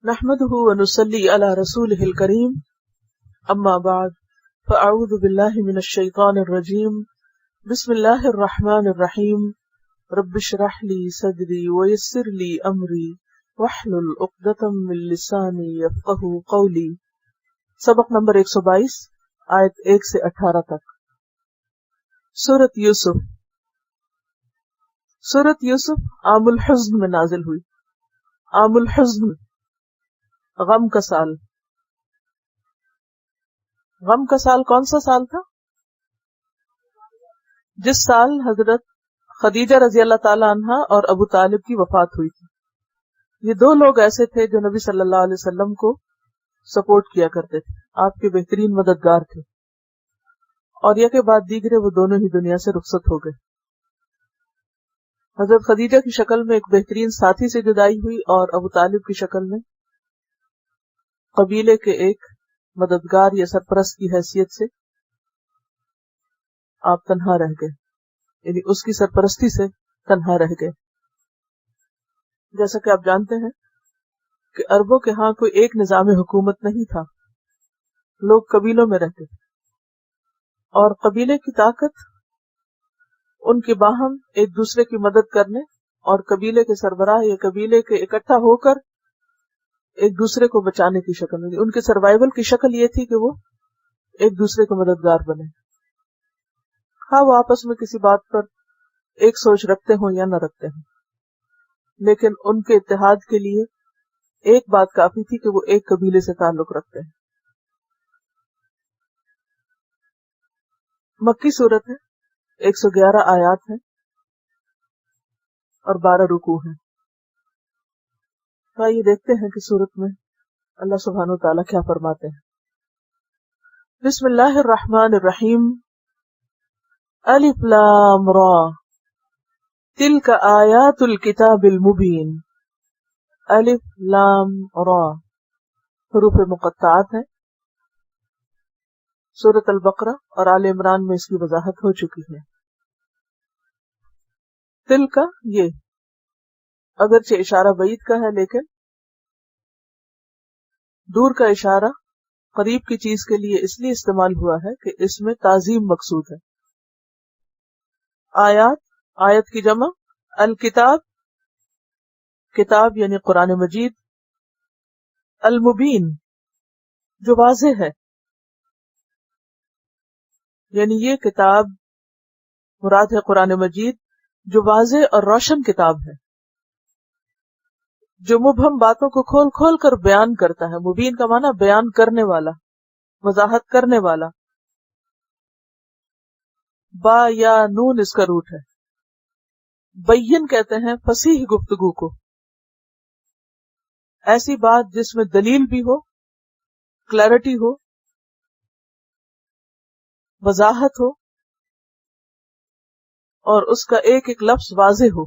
نحمده ونصلي على رسوله الكريم اما بعد فاعوذ بالله من الشيطان الرجيم بسم الله الرحمن الرحيم رب اشرح لي صدري ويسر لي امري واحلل عقدة من لساني يفقهوا قولي۔ سبق نمبر 122 آیت 1 سے 18 تک۔ سورۃ یوسف۔ سورۃ یوسف عام الحزن میں نازل ہوئی۔ عام الحزن، غم کا سال۔ غم کا سال کون سا سال تھا؟ جس سال حضرت خدیجہ رضی اللہ تعالی عنہا اور ابو طالب کی وفات ہوئی تھی۔ یہ دو لوگ ایسے تھے جو نبی صلی اللہ علیہ وسلم کو سپورٹ کیا کرتے تھے، آپ کے بہترین مددگار تھے، اور یہ کے بعد دیگرے وہ دونوں ہی دنیا سے رخصت ہو گئے۔ حضرت خدیجہ کی شکل میں ایک بہترین ساتھی سے جدائی ہوئی، اور ابو طالب کی شکل میں قبیلے کے ایک مددگار یا سرپرست کی حیثیت سے آپ تنہا رہ گئے، یعنی اس کی سرپرستی سے تنہا رہ گئے۔ جیسا کہ آپ جانتے ہیں کہ عربوں کے ہاں کوئی ایک نظام حکومت نہیں تھا، لوگ قبیلوں میں رہتے تھے، اور قبیلے کی طاقت ان کے باہم ایک دوسرے کی مدد کرنے اور قبیلے کے سربراہ یا قبیلے کے اکٹھا ہو کر ایک دوسرے کو بچانے کی شکل میں، ان کے سروائیول کی شکل یہ تھی کہ وہ ایک دوسرے کو مددگار بنے، ہاں وہ آپس میں کسی بات پر ایک سوچ رکھتے ہوں یا نہ رکھتے ہوں، لیکن ان کے اتحاد کے لیے ایک بات کافی تھی کہ وہ ایک قبیلے سے تعلق رکھتے ہیں۔ مکی صورت ہے، 111 آیات ہیں اور 12 رکوع ہیں۔ تو آئیے دیکھتے ہیں کہ سورت میں اللہ سبحانہ و تعالیٰ کیا فرماتے ہیں۔ بسم اللہ الرحمن الرحیم۔ الف لام را تلک آیات الکتاب المبین۔ الف لام را حروف مقطعات ہیں۔ سورۃ البقرہ اور آل عمران میں اس کی وضاحت ہو چکی ہے۔ تلک یہ اگرچہ اشارہ بعید کا ہے، لیکن دور کا اشارہ قریب کی چیز کے لیے اس لیے استعمال ہوا ہے کہ اس میں تعظیم مقصود ہے۔ آیات، آیت کی جمع، الکتاب کتاب یعنی قرآن مجید، المبین جو واضح ہے، یعنی یہ کتاب مراد ہے قرآن مجید جو واضح اور روشن کتاب ہے، جو مبہم باتوں کو کھول کھول کر بیان کرتا ہے۔ مبین کا معنی بیان کرنے والا، وضاحت کرنے والا۔ با یا نون اس کا روٹ ہے۔ بین کہتے ہیں فصیح گفتگو کو، ایسی بات جس میں دلیل بھی ہو، کلیرٹی ہو، وضاحت ہو، اور اس کا ایک ایک لفظ واضح ہو۔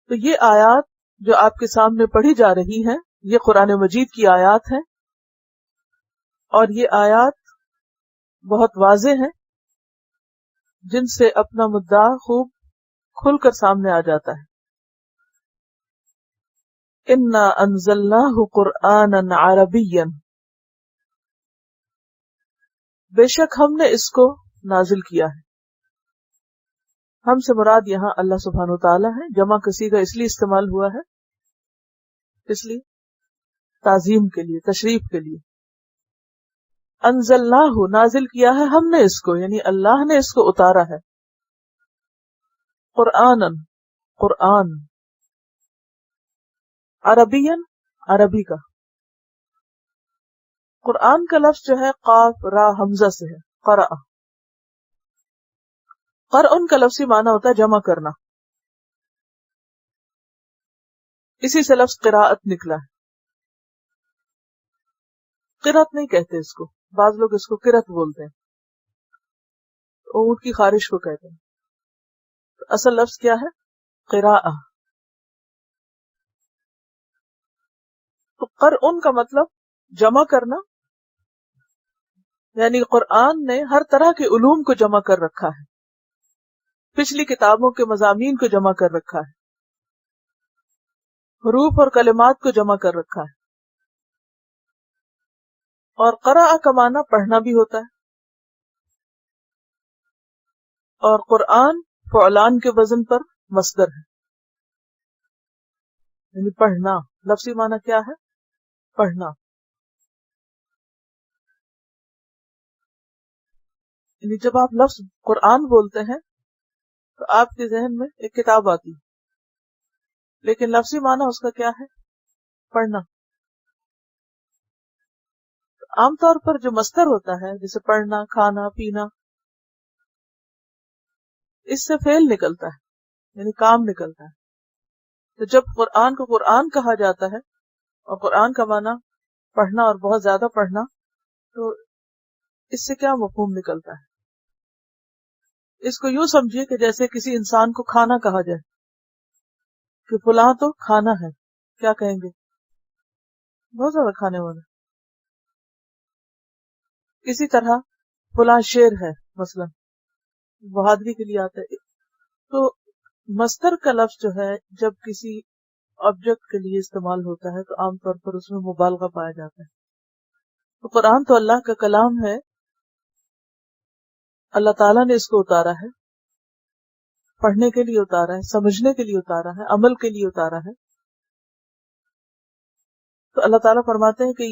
تو یہ آیات جو آپ کے سامنے پڑھی جا رہی ہیں یہ قرآن مجید کی آیات ہیں، اور یہ آیات بہت واضح ہیں، جن سے اپنا مدعا خوب کھل کر سامنے آ جاتا ہے۔ انا انزلناہ قرآنا عربیا، بے شک ہم نے اس کو نازل کیا ہے۔ ہم سے مراد یہاں اللہ سبحانہ وتعالی ہے، جمع کا صیغہ اس لیے استعمال ہوا ہے، اس لیے تعظیم کے لیے، تشریف کے لیے۔ انزلناہ نازل کیا ہے ہم نے اس کو، یعنی اللہ نے اس کو اتارا ہے۔ قرآنًا قرآن، عربین عربی کا۔ قرآن کا لفظ جو ہے قاف را حمزہ سے ہے، قرأ۔ قرآن کا لفظی معنی ہوتا ہے جمع کرنا، اسی سے لفظ قراءت نکلا ہے۔ قرأت نہیں کہتے اس کو، بعض لوگ اس کو قرأت بولتے ہیں، اونٹ کی خارش کو کہتے ہیں۔ اصل لفظ کیا ہے؟ قراءہ۔ تو قرآن کا مطلب جمع کرنا، یعنی قرآن نے ہر طرح کے علوم کو جمع کر رکھا ہے، پچھلی کتابوں کے مضامین کو جمع کر رکھا ہے۔ حروف اور کلمات کو جمع کر رکھا ہے. اور قرأ کا معنی پڑھنا بھی ہوتا ہے، اور قرآن فعلان کے وزن پر مصدر ہے، یعنی پڑھنا. لفظی معنی کیا ہے؟ پڑھنا. یعنی جب آپ لفظ قرآن بولتے ہیں تو آپ کے ذہن میں ایک کتاب آتی ہے، لیکن لفظی معنی اس کا کیا ہے؟ پڑھنا. عام طور پر جو مصدر ہوتا ہے جیسے پڑھنا، کھانا، پینا، اس سے فعل نکلتا ہے، یعنی کام نکلتا ہے. تو جب قرآن کو قرآن کہا جاتا ہے اور قرآن کا معنی پڑھنا اور بہت زیادہ پڑھنا، تو اس سے کیا مفہوم نکلتا ہے؟ اس کو یوں سمجھیے کہ جیسے کسی انسان کو کھانا کہا جائے کہ فلاں تو کھانا ہے، کیا کہیں گے؟ بہت زیادہ کھانے والا. اسی طرح فلاں شیر ہے مثلا، بہادری کے لیے آتا ہے. تو مصدر کا لفظ جو ہے جب کسی آبجیکٹ کے لیے استعمال ہوتا ہے تو عام طور پر اس میں مبالغہ پایا جاتا ہے. تو قرآن تو اللہ کا کلام ہے، اللہ تعالیٰ نے اس کو اتارا ہے، پڑھنے کے لیے اتارا ہے، سمجھنے کے لیے اتارا ہے، عمل کے لیے اتارا ہے. تو اللہ تعالیٰ فرماتے ہیں کہ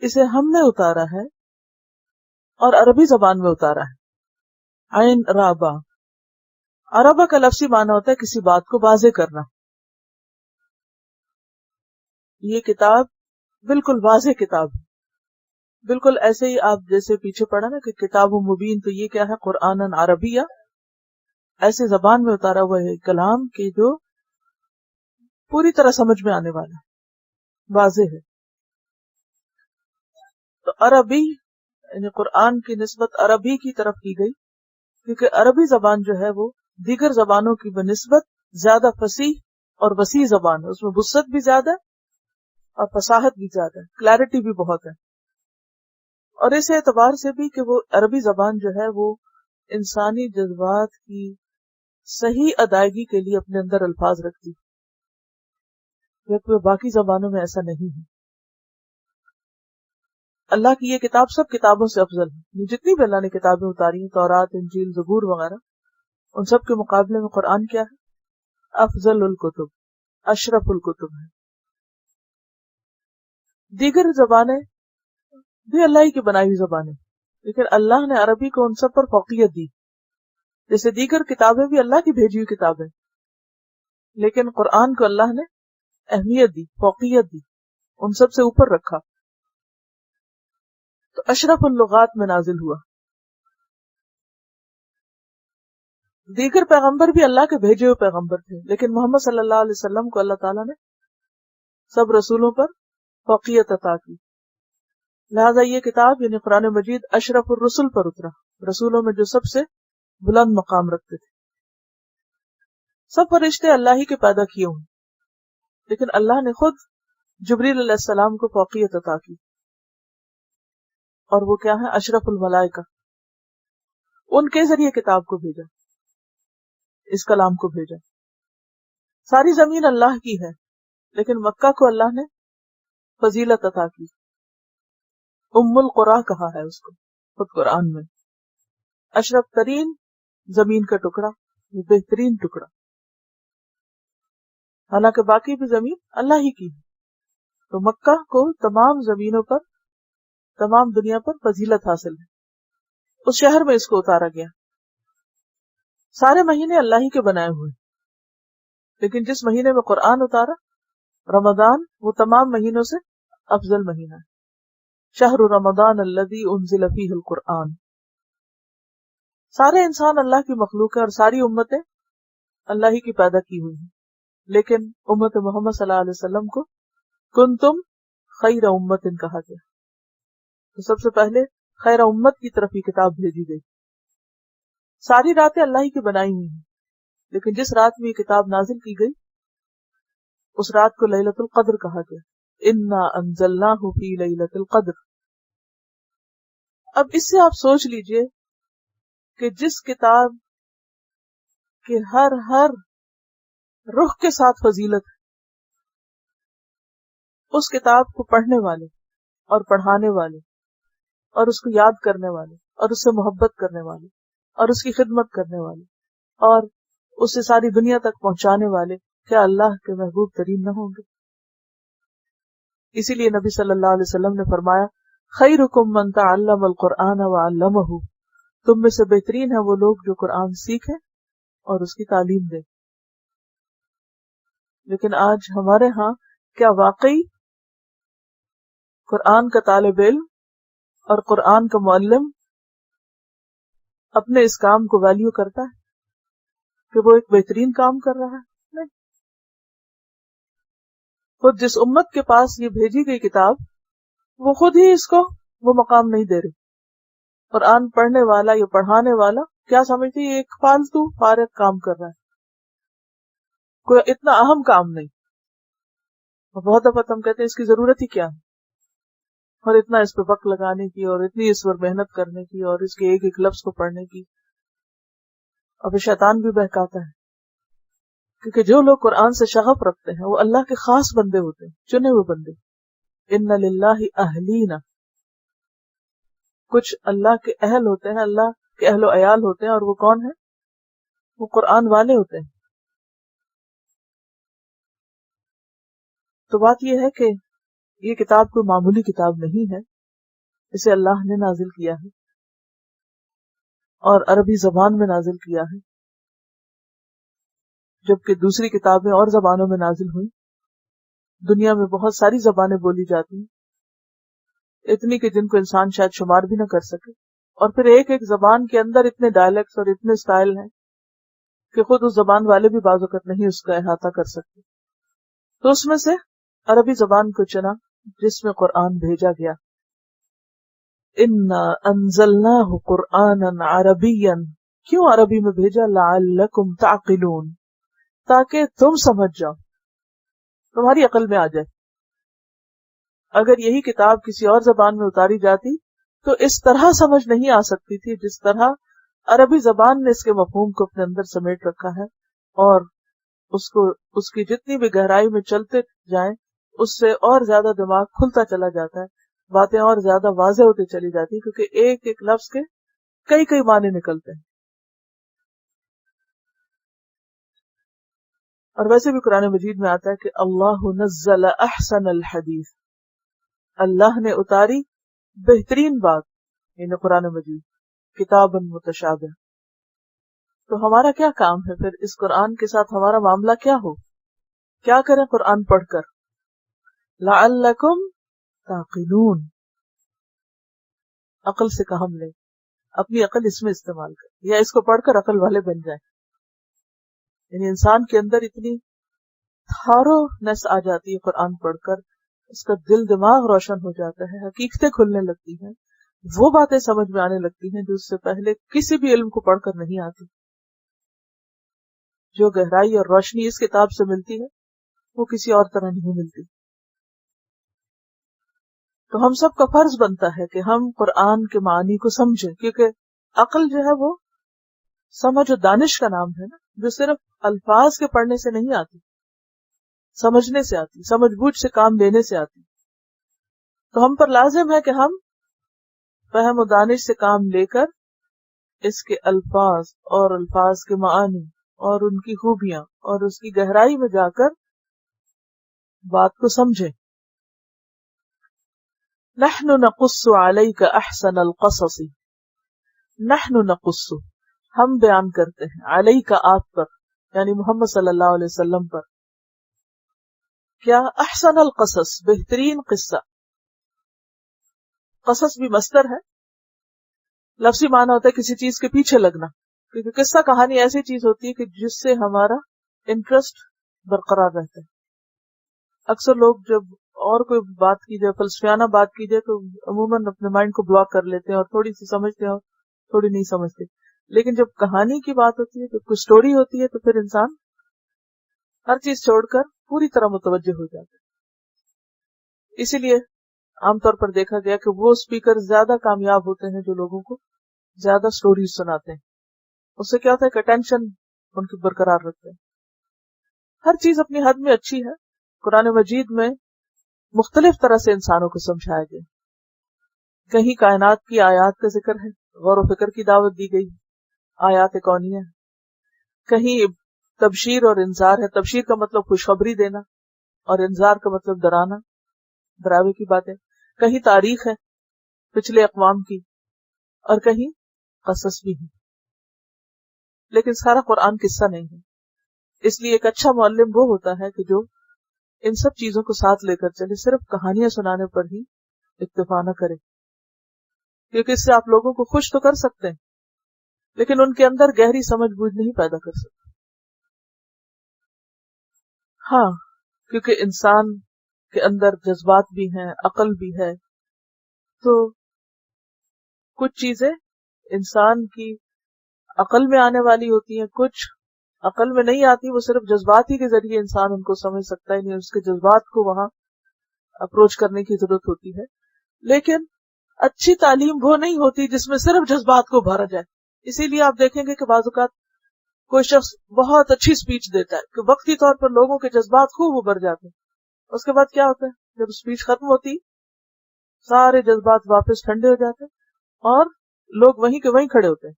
اسے ہم نے اتارا ہے اور عربی زبان میں اتارا ہے. عین رابا، عربہ کا لفظی معنی ہوتا ہے کسی بات کو واضح کرنا. یہ کتاب بالکل واضح کتاب ہے. بالکل ایسے ہی آپ جیسے پیچھے پڑھا نا کہ کتاب مبین، تو یہ کیا ہے؟ قرآن عربیہ، ایسے زبان میں اتارا ہوا ہے کلام کہ جو پوری طرح سمجھ میں آنے والا ہے، واضح ہے. تو عربی یعنی قرآن کی نسبت عربی کی طرف کی گئی کیونکہ عربی زبان جو ہے وہ دیگر زبانوں کی بنسبت زیادہ فصیح اور وسیع زبان ہے. اس میں وسعت بھی زیادہ ہے اور فصاحت بھی زیادہ ہے، کلیرٹی بھی بہت ہے. اور اس اعتبار سے بھی کہ وہ عربی زبان جو ہے وہ انسانی جذبات کی صحیح ادائیگی کے لیے اپنے اندر الفاظ رکھتی، جبکہ باقی زبانوں میں ایسا نہیں ہے. اللہ کی یہ کتاب سب کتابوں سے افضل ہے. جتنی بھی اللہ نے کتابیں اتاری ہیں، تورات، انجیل، زبور وغیرہ، ان سب کے مقابلے میں قرآن کیا ہے؟ افضل الکتب، اشرف الکتب ہے. دیگر زبانیں بھی اللہ ہی کی بنائی ہوئی زبانیں، لیکن اللہ نے عربی کو ان سب پر فوقیت دی. جیسے دیگر کتابیں بھی اللہ کی بھیجی ہوئی کتابیں، لیکن قرآن کو اللہ نے اہمیت دی، فوقیت دی، ان سب سے اوپر رکھا. تو اشرف اللغات میں نازل ہوا. دیگر پیغمبر بھی اللہ کے بھیجے ہوئے پیغمبر تھے، لیکن محمد صلی اللہ علیہ وسلم کو اللہ تعالیٰ نے سب رسولوں پر فوقیت عطا کی. لہذا یہ کتاب یعنی قرآن مجید اشرف الرسل پر اترا، رسولوں میں جو سب سے بلند مقام رکھتے تھے. سب فرشتے اللہ ہی کے پیدا کیے ہوں، لیکن اللہ نے خود جبریل علیہ السلام کو فوقیت عطا کی، اور وہ کیا ہے؟ اشرف الملائکہ. ان کے ذریعے کتاب کو بھیجا، اس کلام کو بھیجا. ساری زمین اللہ کی ہے، لیکن مکہ کو اللہ نے فضیلت عطا کی. ام القرا کہا ہے اس کو خود قرآن میں. اشرف ترین زمین کا ٹکڑا، وہ بہترین ٹکڑا، حالانکہ باقی بھی زمین اللہ ہی کی ہے. تو مکہ کو تمام زمینوں پر، تمام دنیا پر فضیلت حاصل ہے. اس شہر میں اس کو اتارا گیا. سارے مہینے اللہ ہی کے بنائے ہوئے، لیکن جس مہینے میں قرآن اتارا، رمضان، وہ تمام مہینوں سے افضل مہینہ ہے. شہر رمضان الذی انزل فیہ القرآن. سارے انسان اللہ کی مخلوق ہے اور ساری امتیں اللہ ہی کی پیدا کی ہوئی ہیں، لیکن امت محمد صلی اللہ علیہ وسلم کو کنتم خیر امت کہا گیا. تو سب سے پہلے خیر امت کی طرف یہ کتاب بھیجی گئی. ساری راتیں اللہ ہی کی بنائی ہوئی ہیں، لیکن جس رات میں یہ کتاب نازل کی گئی اس رات کو لیلۃ القدر کہا گیا. انا انزلناہ فی لیلۃ القدر. اب اس سے آپ سوچ لیجئے کہ جس کتاب کے ہر رخ کے ساتھ فضیلت ہے، اس کتاب کو پڑھنے والے اور پڑھانے والے اور اس کو یاد کرنے والے اور اس سے محبت کرنے والے اور اس کی خدمت کرنے والے اور اسے ساری دنیا تک پہنچانے والے کیا اللہ کے محبوب ترین نہ ہوں گے؟ اسی لیے نبی صلی اللہ علیہ وسلم نے فرمایا خیرکم من تعلم القرآن وعلمہ، تم میں سے بہترین ہے وہ لوگ جو قرآن سیکھیں اور اس کی تعلیم دیں۔ لیکن آج ہمارے ہاں کیا واقعی قرآن کا طالب علم اور قرآن کا معلم اپنے اس کام کو ویلیو کرتا ہے کہ وہ ایک بہترین کام کر رہا ہے؟ نہیں۔ خود جس امت کے پاس یہ بھیجی گئی کتاب وہ خود ہی اس کو وہ مقام نہیں دے رہی۔ قرآن پڑھنے والا یا پڑھانے والا کیا سمجھتی ہے ایک فالتو فارغ کام کر رہا ہے، کوئی اتنا اہم کام نہیں۔ اور بہت دفعہ ہم کہتے ہیں اس کی ضرورت ہی کیا ہے، اور اتنا اس پہ وقت لگانے کی اور اتنی اس پر محنت کرنے کی اور اس کے ایک ایک لفظ کو پڑھنے کی۔ اور پھر شیطان بھی بہکاتا ہے، کیونکہ جو لوگ قرآن سے شغف رکھتے ہیں وہ اللہ کے خاص بندے ہوتے ہیں، چنے ہوئے بندے۔ ان للہ اہلینا، کچھ اللہ کے اہل ہوتے ہیں، اللہ کے اہل و عیال ہوتے ہیں، اور وہ کون ہیں؟ وہ قرآن والے ہوتے ہیں۔ تو بات یہ ہے کہ یہ کتاب کوئی معمولی کتاب نہیں ہے، اسے اللہ نے نازل کیا ہے اور عربی زبان میں نازل کیا ہے، جبکہ دوسری کتابیں اور زبانوں میں نازل ہوئی۔ دنیا میں بہت ساری زبانیں بولی جاتی ہیں، اتنی کہ جن کو انسان شاید شمار بھی نہ کر سکے، اور پھر ایک ایک زبان کے اندر اتنے ڈائلیکٹس اور اتنے سٹائل ہیں کہ خود اس زبان والے بھی بعض اوقات نہیں اس کا احاطہ کر سکتے۔ تو اس میں سے عربی زبان کو چنا جس میں قرآن بھیجا گیا۔ انا انزلناہ قرآنا عربیا، کیوں عربی میں بھیجا؟ لعلکم تعقلون، تاکہ تم سمجھ جاؤ، تمہاری عقل میں آ جائے۔ اگر یہی کتاب کسی اور زبان میں اتاری جاتی تو اس طرح سمجھ نہیں آ سکتی تھی جس طرح عربی زبان نے اس کے مفہوم کو اپنے اندر سمیٹ رکھا ہے، اور اس کی جتنی بھی گہرائی میں چلتے جائیں اس سے اور زیادہ دماغ کھلتا چلا جاتا ہے، باتیں اور زیادہ واضح ہوتی چلی جاتی ہیں، کیونکہ ایک ایک لفظ کے کئی کئی معنی نکلتے ہیں۔ اور ویسے بھی قرآن مجید میں آتا ہے کہ اللہ نزل احسن الحدیث، اللہ نے اتاری بہترین بات، یعنی قرآن مجید، کتاب متشابہ۔ تو ہمارا کیا کام ہے پھر اس قرآن کے ساتھ؟ ہمارا معاملہ کیا ہو؟ کیا کریں قرآن پڑھ کر؟ لعلکم تعقلون، عقل سے کام لیں، اپنی عقل اس میں استعمال کریں، یا اس کو پڑھ کر عقل والے بن جائیں۔ یعنی انسان کے اندر اتنی تھارونیس آ جاتی ہے قرآن پڑھ کر، اس کا دل دماغ روشن ہو جاتا ہے، حقیقتیں کھلنے لگتی ہیں، وہ باتیں سمجھ میں آنے لگتی ہیں جو اس سے پہلے کسی بھی علم کو پڑھ کر نہیں آتی۔ جو گہرائی اور روشنی اس کتاب سے ملتی ہے وہ کسی اور طرح نہیں ملتی۔ تو ہم سب کا فرض بنتا ہے کہ ہم قرآن کے معنی کو سمجھیں، کیونکہ عقل جو ہے وہ سمجھ و دانش کا نام ہے نا، جو صرف الفاظ کے پڑھنے سے نہیں آتی، سمجھنے سے آتی، سمجھ بوجھ سے کام لینے سے آتی۔ تو ہم پر لازم ہے کہ ہم فہم و دانش سے کام لے کر اس کے الفاظ اور الفاظ کے معانی اور ان کی خوبیاں اور اس کی گہرائی میں جا کر بات کو سمجھیں۔ نحن نقص علیک احسن القصص، نحن نقص، ہم بیان کرتے ہیں، علیک، آپ پر، یعنی محمد صلی اللہ علیہ وسلم پر، کیا؟ احسن القصص، بہترین قصہ۔ قصص بھی مصدر ہے، لفظی معنی ہوتا ہے کسی چیز کے پیچھے لگنا، کیونکہ قصہ کہانی ایسی چیز ہوتی ہے کہ جس سے ہمارا انٹرسٹ برقرار رہتا ہے۔ اکثر لوگ جب اور کوئی بات کی جائے، فلسفیانہ بات کی جائے، تو عموماً اپنے مائنڈ کو بلاک کر لیتے ہیں اور تھوڑی سی سمجھتے ہیں اور تھوڑی نہیں سمجھتے۔ لیکن جب کہانی کی بات ہوتی ہے، جب کوئی سٹوری ہوتی ہے، تو پھر انسان ہر چیز چھوڑ کر پوری طرح متوجہ ہو جاتا ہے۔ اسی لیے عام طور پر دیکھا گیا کہ وہ اسپیکر زیادہ کامیاب ہوتے ہیں جو لوگوں کو زیادہ سٹوریز سناتے ہیں۔ اس سے کیا ہوتا ہے کہ اٹینشن ان کی برقرار رکھتے ہیں۔ ہر چیز اپنی حد میں اچھی ہے۔ قرآن مجید میں مختلف طرح سے انسانوں کو سمجھایا گیا. کہیں کائنات کی آیات کا ذکر ہے، غور و فکر کی دعوت دی گئی، آیات کونیہ. کہیں تبشیر اور انذار ہے. تبشیر کا مطلب خوشخبری دینا اور انذار کا مطلب ڈرانا، ڈراوے کی باتیں. کہیں تاریخ ہے پچھلے اقوام کی، اور کہیں قصص بھی ہے. لیکن سارا قرآن قصہ نہیں ہے. اس لیے ایک اچھا معلم وہ ہوتا ہے کہ جو ان سب چیزوں کو ساتھ لے کر چلے، صرف کہانیاں سنانے پر ہی اکتفا نہ کرے، کیونکہ اس سے آپ لوگوں کو خوش تو کر سکتے ہیں لیکن ان کے اندر گہری سمجھ بوجھ نہیں پیدا کر سکتے. ہاں، کیونکہ انسان کے اندر جذبات بھی ہیں، عقل بھی ہے، تو کچھ چیزیں انسان کی عقل میں آنے والی ہوتی ہیں، کچھ عقل میں نہیں آتی. وہ صرف جذبات ہی کے ذریعے انسان ان کو سمجھ سکتا ہے، نہیں اس کے جذبات کو وہاں اپروچ کرنے کی ضرورت ہوتی ہے. لیکن اچھی تعلیم وہ نہیں ہوتی جس میں صرف جذبات کو بھرا جائے. اسی لیے آپ دیکھیں گے کہ بعض اوقات کوئی شخص بہت اچھی سپیچ دیتا ہے کہ وقتی طور پر لوگوں کے جذبات خوب ابھر جاتے ہیں، اس کے بعد کیا ہوتا ہے، جب سپیچ ختم ہوتی سارے جذبات واپس ٹھنڈے ہو جاتے ہیں اور لوگ وہیں کے وہیں کھڑے ہوتے ہیں،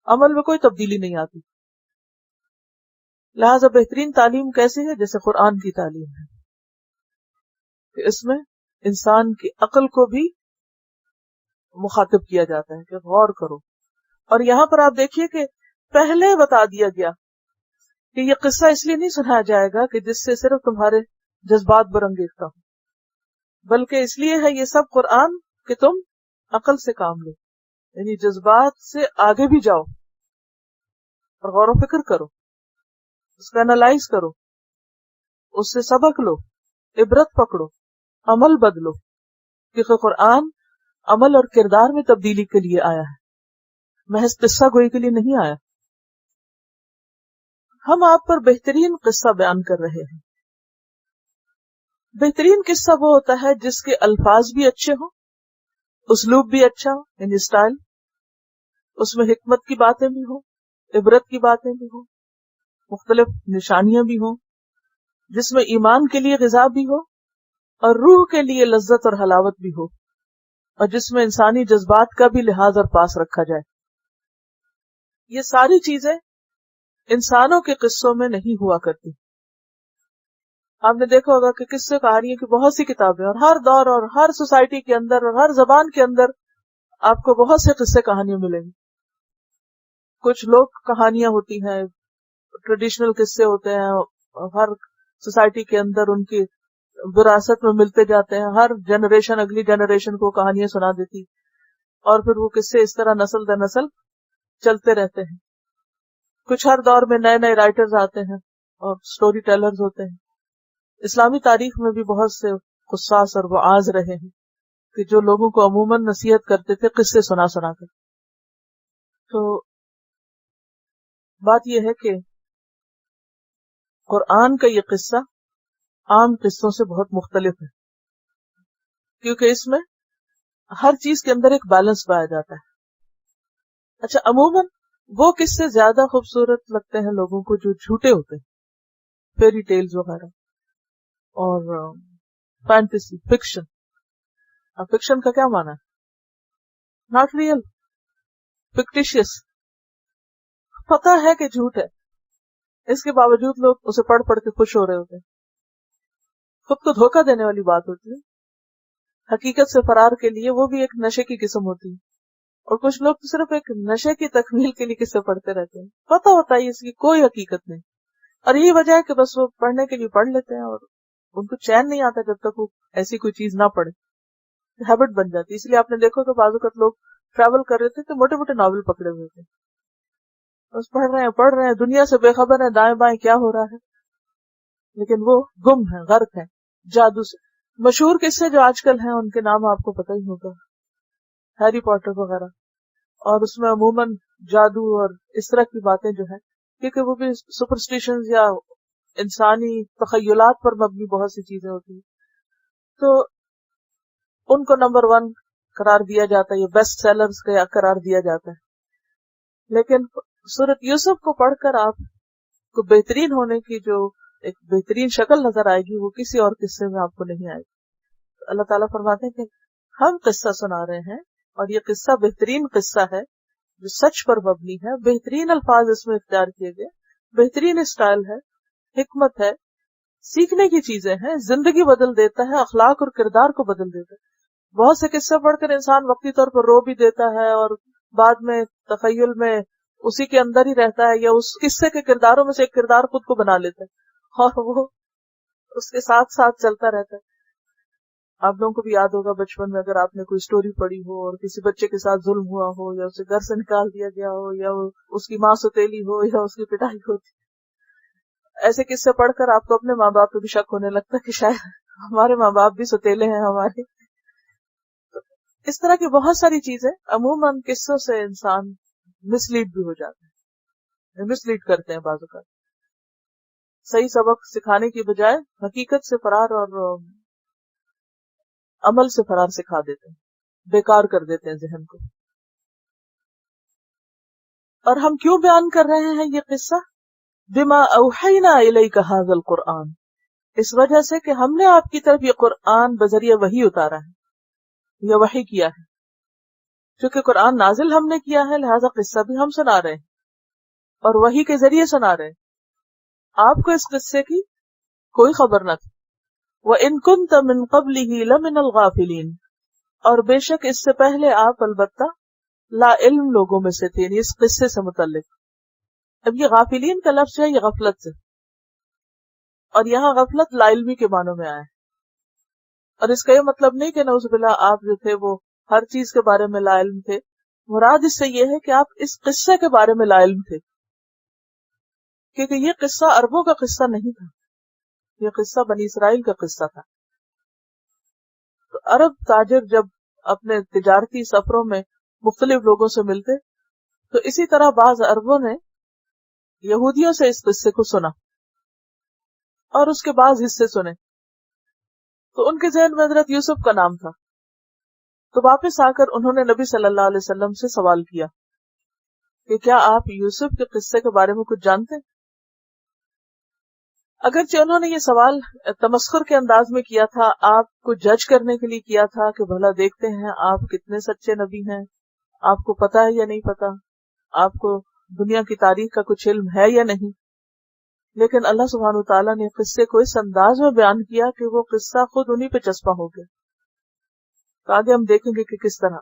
عمل میں کوئی تبدیلی نہیں آتی. لہذا بہترین تعلیم کیسی ہے؟ جیسے قرآن کی تعلیم ہے کہ اس میں انسان کی عقل کو بھی مخاطب کیا جاتا ہے کہ غور کرو. اور یہاں پر آپ دیکھیے کہ پہلے بتا دیا گیا کہ یہ قصہ اس لیے نہیں سنایا جائے گا کہ جس سے صرف تمہارے جذبات برانگیختہ ہوں، بلکہ اس لیے ہے یہ سب قرآن کہ تم عقل سے کام لو، یعنی جذبات سے آگے بھی جاؤ اور غور و فکر کرو، اس کا انالائز کرو، اس سے سبق لو، عبرت پکڑو، عمل بدلو. کیونکہ قرآن عمل اور کردار میں تبدیلی کے لیے آیا ہے، محض قصہ گوئی کے لیے نہیں آیا. ہم آپ پر بہترین قصہ بیان کر رہے ہیں. بہترین قصہ وہ ہوتا ہے جس کے الفاظ بھی اچھے ہوں، اسلوب بھی اچھا ہو، یعنی اسٹائل، اس میں حکمت کی باتیں بھی ہوں، عبرت کی باتیں بھی ہوں، مختلف نشانیاں بھی ہوں، جس میں ایمان کے لیے غذا بھی ہو اور روح کے لیے لذت اور حلاوت بھی ہو، اور جس میں انسانی جذبات کا بھی لحاظ اور پاس رکھا جائے. یہ ساری چیزیں انسانوں کے قصوں میں نہیں ہوا کرتی. آپ نے دیکھا ہوگا کہ قصے کہانیوں کی بہت سی کتابیں، اور ہر دور اور ہر سوسائٹی کے اندر اور ہر زبان کے اندر آپ کو بہت سے قصے کہانیاں ملیں گی. کچھ لوگ کہانیاں ہوتی ہیں، ٹریڈیشنل قصے ہوتے ہیں، ہر سوسائٹی کے اندر ان کی وراثت میں ملتے جاتے ہیں، ہر جنریشن اگلی جنریشن کو کہانیاں سنا دیتی، اور پھر وہ قصے اس طرح نسل در نسل چلتے رہتے ہیں. کچھ ہر دور میں نئے نئے رائٹرز آتے ہیں اور سٹوری ٹیلرز ہوتے ہیں. اسلامی تاریخ میں بھی بہت سے قصاص اور وعاظ رہے ہیں کہ جو لوگوں کو عموماً نصیحت کرتے تھے قصے سنا سنا کر. تو بات یہ ہے کہ قرآن کا یہ قصہ عام قصوں سے بہت مختلف ہے، کیونکہ اس میں ہر چیز کے اندر ایک بیلنس پایا جاتا ہے. اچھا، عموماً وہ قصے زیادہ خوبصورت لگتے ہیں لوگوں کو جو جھوٹے ہوتے ہیں، فیری ٹیلز وغیرہ اور فینٹیسی فکشن. اب فکشن کا کیا معنی ہے؟ Not real, fictitious. پتہ ہے کہ جھوٹ ہے، اس کے باوجود لوگ اسے پڑھ پڑھ کے خوش ہو رہے ہوتے ہیں. خود کو دھوکہ دینے والی بات ہوتی ہے. حقیقت سے فرار کے لیے وہ بھی ایک نشے کی قسم ہوتی ہے، اور کچھ لوگ تو صرف ایک نشے کی تکمیل کے لیے قصے پڑھتے رہتے ہیں. پتہ ہوتا ہے اس کی کوئی حقیقت نہیں، اور یہی وجہ ہے کہ بس وہ پڑھنے کے لیے پڑھ لیتے ہیں، اور ان کو چین نہیں آتا جب تک وہ ایسی کوئی چیز نہ پڑھے. ہیبٹ بن جاتی. اس لیے آپ نے دیکھو کہ بعض اوقات لوگ ٹریول کر رہے تھے تو موٹے موٹے ناول پکڑے ہوئے تھے، بس پڑھ رہے ہیں، دنیا سے بے خبر ہیں دائیں بائیں کیا ہو رہا ہے، لیکن وہ گم ہے، غرق ہے جادو سے. مشہور قصے جو آج کل ہیں ان کے نام آپ کو پتہ ہی ہوگا، ہیری پوٹر وغیرہ، اور اس میں عموماً جادو اور اس طرح کی باتیں جو ہیں، کیونکہ وہ بھی سپرسٹیشنز یا انسانی تخیلات پر مبنی بہت سی چیزیں ہوتی ہیں، تو ان کو نمبر 1 قرار دیا جاتا ہے، یہ بیسٹ سیلرز کا قرار دیا جاتا ہے. لیکن سورۃ یوسف کو پڑھ کر آپ کو بہترین ہونے کی جو ایک بہترین شکل نظر آئے گی وہ کسی اور قصے میں آپ کو نہیں آئے گی. اللہ تعالیٰ فرماتے ہیں کہ ہم قصہ سنا رہے ہیں اور یہ قصہ بہترین قصہ ہے جو سچ پر مبنی ہے، بہترین الفاظ اس میں اختیار کیے گئے، بہترین اسٹائل ہے، حکمت ہے، سیکھنے کی چیزیں ہیں، زندگی بدل دیتا ہے، اخلاق اور کردار کو بدل دیتا ہے۔ بہت سے قصے پڑھ کر انسان وقتی طور پر رو بھی دیتا ہے اور بعد میں تخیل میں اسی کے اندر ہی رہتا ہے، یا اس قصے کے کرداروں میں سے ایک کردار خود کو بنا لیتا ہے اور وہ اس کے ساتھ ساتھ چلتا رہتا ہے۔ آپ لوگوں کو بھی یاد ہوگا بچپن میں اگر آپ نے کوئی سٹوری پڑھی ہو اور کسی بچے کے ساتھ ظلم ہوا ہو، یا اسے گھر سے نکال دیا گیا ہو، یا اس کی ماں ستیلی ہو، یا اس کی پٹائی ہوتی، ایسے قصے پڑھ کر آپ کو اپنے ماں باپ پہ بھی شک ہونے لگتا ہے کہ شاید ہمارے ماں باپ بھی ستیلے ہیں ہمارے۔ اس طرح کی بہت ساری چیزیں عموماً قصوں سے انسان مس لیڈ بھی ہو جاتا ہے، مس لیڈ کرتے ہیں بعض اوقات، صحیح سبق سکھانے کی بجائے حقیقت سے فرار اور عمل سے فرار سکھا دیتے ہیں، بیکار کر دیتے ہیں ذہن کو۔ اور ہم کیوں بیان کر رہے ہیں یہ قصہ؟ بما اوحینا الیک ھذا القرآن، اس وجہ سے کہ ہم نے آپ کی طرف یہ قرآن بذریعہ وحی اتارا ہے یا وحی کیا ہے۔ چونکہ قرآن نازل ہم نے کیا ہے لہذا قصہ بھی ہم سنا رہے ہیں اور وحی کے ذریعے سنا رہے ہیں۔ آپ کو اس قصے کی کوئی خبر نہ تھی۔ وَإِن كُنتَ مِن قَبْلِهِ لَمِنَ الْغَافِلِينَ، اور بے شک اس سے پہلے آپ البتہ لا علم لوگوں میں سے تھے، یعنی اس قصے سے متعلق۔ اب یہ غافلین کا لفظ ہے یہ غفلت سے، اور یہاں غفلت لا علمی کے معنوں میں آیا ہے، اور اس کا یہ مطلب نہیں کہ نعوذ باللہ آپ جو تھے وہ ہر چیز کے بارے میں لا علم تھے۔ مراد اس سے یہ ہے کہ آپ اس قصے کے بارے میں لا علم تھے، کیونکہ یہ قصہ عربوں کا قصہ نہیں تھا، یہ قصہ بنی اسرائیل کا قصہ تھا۔ تو عرب تاجر جب اپنے تجارتی سفروں میں مختلف لوگوں سے ملتے تو اسی طرح بعض عربوں نے یہودیوں سے اس قصے کو سنا اور اس کے بعض حصے سنے، تو ان کے ذہن میں حضرت یوسف کا نام تھا، تو واپس آ کر انہوں نے نبی صلی اللہ علیہ وسلم سے سوال کیا کہ کیا آپ یوسف کے قصے کے بارے میں کچھ جانتے ہیں؟ اگرچہ انہوں نے یہ سوال تمسخر کے انداز میں کیا تھا، آپ کو جج کرنے کے لیے کیا تھا کہ بھلا دیکھتے ہیں آپ کتنے سچے نبی ہیں، آپ کو پتا ہے یا نہیں پتا، آپ کو دنیا کی تاریخ کا کچھ علم ہے یا نہیں، لیکن اللہ سبحانہ وتعالیٰ نے قصے کو اس انداز میں بیان کیا کہ وہ قصہ خود انہی پہ چسپاں ہو گیا۔ تو آگے ہم دیکھیں گے کہ کس طرح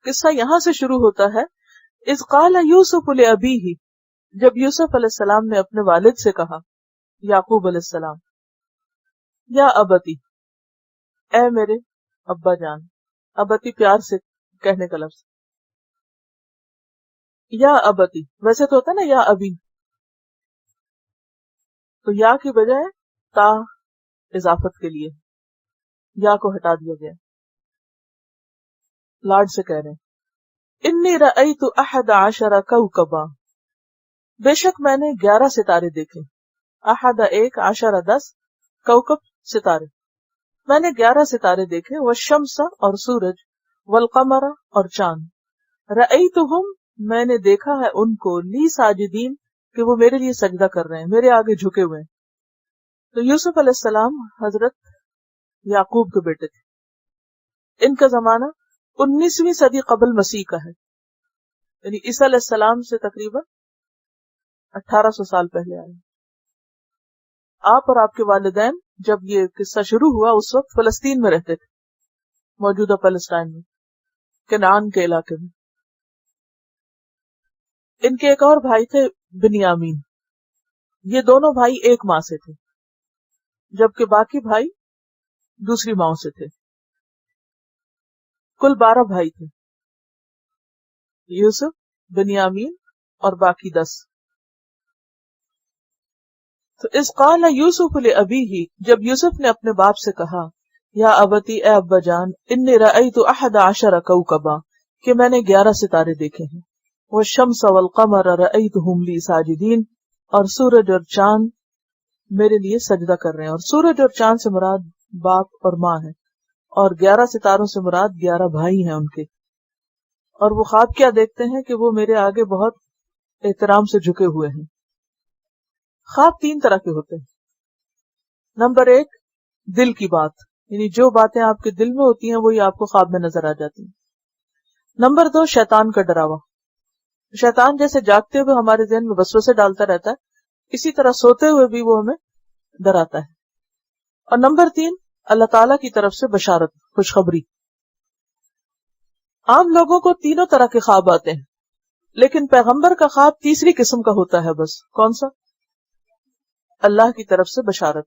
قصہ یہاں سے شروع ہوتا ہے۔ اذ قال یوسف لأبیہ، جب یوسف علیہ السلام نے اپنے والد سے کہا، یعقوب علیہ السلام، یا ابتی، اے میرے ابا جان، ابتی پیار سے کہنے کا لفظ، یا ابتی ویسے تو ہوتا ہے نا یا ابی، تو یا کی بجائے تا اضافت کے لیے یا کو ہٹا دیا گیا، لاڈ سے کہہ رہے ہیں، انی رأیت 11 کوکبا، بے شک میں نے 11 ستارے دیکھے، 11 10 کوکب ستارے، میں نے 11 ستارے دیکھے، والشمس اور سورج، والقمر اور چاند، رأیتہم میں نے دیکھا ہے ان کو، لی ساجدین کہ وہ میرے لیے سجدہ کر رہے ہیں، میرے آگے جھکے ہوئے ہیں۔ تو یوسف علیہ السلام حضرت یعقوب کے بیٹے تھے، ان کا زمانہ 19ویں صدی قبل مسیح کا ہے، یعنی عیسیٰ علیہ السلام سے تقریباً 1800 سال پہلے آئے۔ آپ اور آپ کے والدین جب یہ قصہ شروع ہوا اس وقت فلسطین میں رہتے تھے، موجودہ فلسطین میں، کنعان کے علاقے میں۔ ان کے ایک اور بھائی تھے بنیامین، یہ دونوں بھائی ایک ماں سے تھے، جبکہ باقی بھائی دوسری ماں سے تھے۔ کل 12 بھائی تھے، یوسف، بنیامین اور باقی 10۔ تو اذ قال یوسف لأبیہ، جب یوسف نے اپنے باپ سے کہا، یا ابتی اے ابا جان، انی رأیت 11 کوکبا کہ میں نے 11 ستارے دیکھے ہیں، والشمس والقمر رأیتہم لی ساجدین اور سورج اور چاند میرے لیے سجدہ کر رہے ہیں، اور سورج اور چاند سے مراد باپ اور ماں ہے، اور 11 ستاروں سے مراد 11 بھائی ہیں ان کے، اور وہ خواب کیا دیکھتے ہیں کہ وہ میرے آگے بہت احترام سے جھکے ہوئے ہیں۔ خواب 3 طرح کے ہوتے ہیں۔ نمبر 1 دل کی بات، یعنی جو باتیں آپ کے دل میں ہوتی ہیں وہی آپ کو خواب میں نظر آ جاتی ہیں۔ نمبر 2، شیطان کا ڈراوا۔ شیطان جیسے جاگتے ہوئے ہمارے ذہن میں وسوسے ڈالتا رہتا ہے، اسی طرح سوتے ہوئے بھی وہ ہمیں ڈراتا ہے۔ اور نمبر 3، اللہ تعالیٰ کی طرف سے بشارت، خوشخبری۔ عام لوگوں کو تینوں طرح کے خواب آتے ہیں، لیکن پیغمبر کا خواب تیسری قسم کا ہوتا ہے بس۔ کون سا؟ اللہ کی طرف سے بشارت۔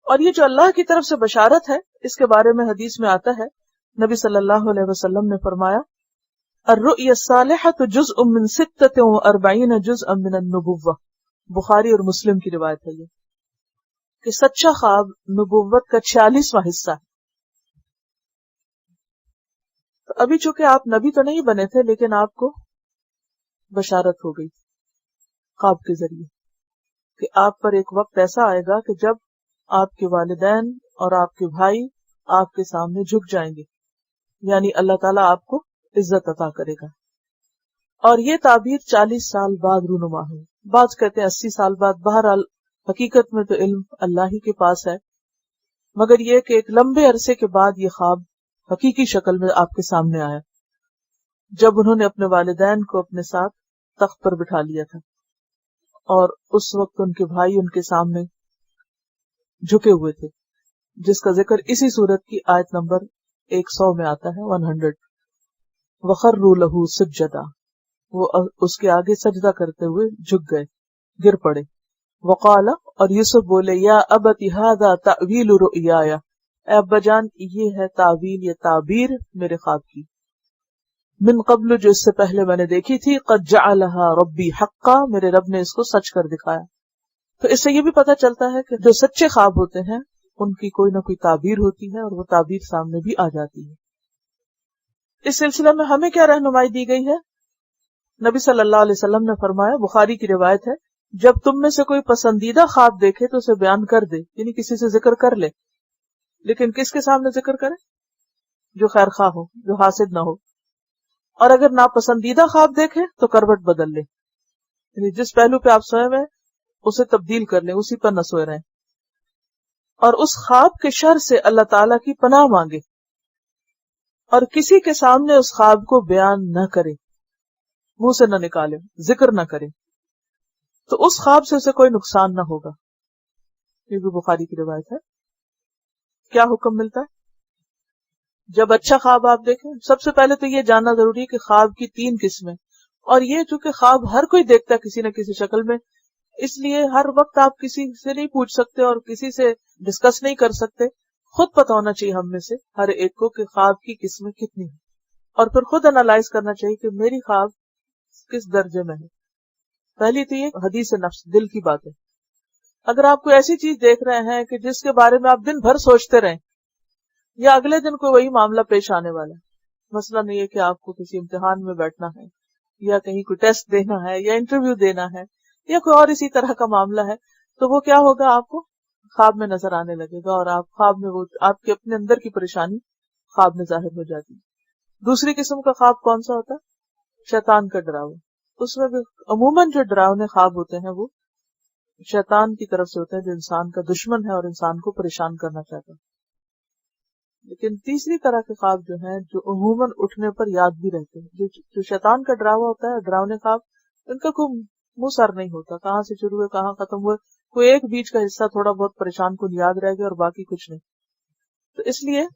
اور یہ جو اللہ کی طرف سے بشارت ہے، اس کے بارے میں حدیث میں آتا ہے، نبی صلی اللہ علیہ وسلم نے فرمایا، الرؤیا الصالحۃ جزء من 46 جزءا من النبوۃ۔ بخاری اور مسلم کی روایت ہے یہ، کہ سچا خواب نبوت کا 46واں حصہ ہے۔ تو ابھی چونکہ آپ نبی تو نہیں بنے تھے، لیکن آپ کو بشارت ہو گئی خواب کے ذریعے کہ آپ پر ایک وقت ایسا آئے گا کہ جب آپ کے والدین اور آپ کے بھائی آپ کے سامنے جھک جائیں گے، یعنی اللہ تعالیٰ آپ کو عزت عطا کرے گا۔ اور یہ تعبیر 40 سال بعد رونما ہوئی، بعض کہتے ہیں 80 سال بعد۔ بہرحال حقیقت میں تو علم اللہ ہی کے پاس ہے، مگر یہ کہ ایک لمبے عرصے کے بعد یہ خواب حقیقی شکل میں آپ کے سامنے آیا، جب انہوں نے اپنے والدین کو اپنے ساتھ تخت پر بٹھا لیا تھا، اور اس وقت ان کے بھائی ان کے سامنے جھکے ہوئے تھے، جس کا ذکر اسی سورت کی آیت نمبر 100 میں آتا ہے، 100۔ وَخَرُّوا لَهُ سُجَّدًا، وہ اس کے آگے سجدہ کرتے ہوئے جھک گئے، گر پڑے۔ وقال، اور یوسف بولے، یا ابت ھذا تأویل رؤیایا، اے ابا جان یہ ہے تعویل، یہ تعبیر میرے خواب کی، من قبل جو اس سے پہلے میں نے دیکھی تھی، قد جعلها ربی حقا، میرے رب نے اس کو سچ کر دکھایا۔ تو اس سے یہ بھی پتہ چلتا ہے کہ جو سچے خواب ہوتے ہیں ان کی کوئی نہ کوئی تعبیر ہوتی ہے، اور وہ تعبیر سامنے بھی آ جاتی ہے۔ اس سلسلے میں ہمیں کیا رہنمائی دی گئی ہے؟ نبی صلی اللہ علیہ وسلم نے فرمایا، بخاری کی روایت ہے، جب تم میں سے کوئی پسندیدہ خواب دیکھے تو اسے بیان کر دے، یعنی کسی سے ذکر کر لے، لیکن کس کے سامنے ذکر کرے؟ جو خیر خواہ ہو، جو حاسد نہ ہو۔ اور اگر ناپسندیدہ خواب دیکھے تو کروٹ بدل لے، یعنی جس پہلو پہ آپ سوئے ہوئے اسے تبدیل کر لیں، اسی پر نہ سوئے رہیں۔ اور اس خواب کے شر سے اللہ تعالیٰ کی پناہ مانگے، اور کسی کے سامنے اس خواب کو بیان نہ کرے، منہ سے نہ نکالے، ذکر نہ کرے، تو اس خواب سے اسے کوئی نقصان نہ ہوگا۔ یہ بھی بخاری کی روایت ہے۔ کیا حکم ملتا ہے جب اچھا خواب آپ دیکھیں؟ سب سے پہلے تو یہ جاننا ضروری ہے کہ خواب کی 3 قسمیں، اور یہ چونکہ خواب ہر کوئی دیکھتا ہے کسی نہ کسی شکل میں، اس لیے ہر وقت آپ کسی سے نہیں پوچھ سکتے اور کسی سے ڈسکس نہیں کر سکتے۔ خود پتہ ہونا چاہیے ہم میں سے ہر ایک کو کہ خواب کی قسمیں کتنی ہیں، اور پھر خود انالائز کرنا چاہیے کہ میری خواب کس درجے میں ہے۔ پہلی تو یہ حدیث نفس، دل کی بات ہے۔ اگر آپ کوئی ایسی چیز دیکھ رہے ہیں کہ جس کے بارے میں آپ دن بھر سوچتے رہیں، یا اگلے دن کوئی وہی معاملہ پیش آنے والا ہے، مثلا یہ کہ آپ کو کسی امتحان میں بیٹھنا ہے، یا کہیں کوئی ٹیسٹ دینا ہے، یا انٹرویو دینا ہے، یا کوئی اور اسی طرح کا معاملہ ہے، تو وہ کیا ہوگا؟ آپ کو خواب میں نظر آنے لگے گا، اور آپ خواب میں وہ آپ کے اپنے اندر کی پریشانی خواب میں ظاہر ہو جاتی ہے۔ دوسری قسم کا خواب کون سا ہوتا ہے؟ شیطان کا ڈراوا۔ اس میں بھی عموماً جو ڈراونے خواب ہوتے ہیں وہ شیطان کی طرف سے ہوتے ہیں، جو انسان کا دشمن ہے اور انسان کو پریشان کرنا چاہتا ہے۔ لیکن تیسری طرح کے خواب جو ہیں، جو عموماً اٹھنے پر یاد بھی رہتے ہیں، جو شیطان کا ڈراوا ہوتا ہے، ڈراونے خواب، ان کا کوئی منہ سر نہیں ہوتا، کہاں سے شروع ہوئے کہاں ختم ہوئے، کوئی ایک بیچ کا حصہ تھوڑا بہت پریشان کو یاد رہ گیا اور باقی کچھ نہیں۔ تو اس لیے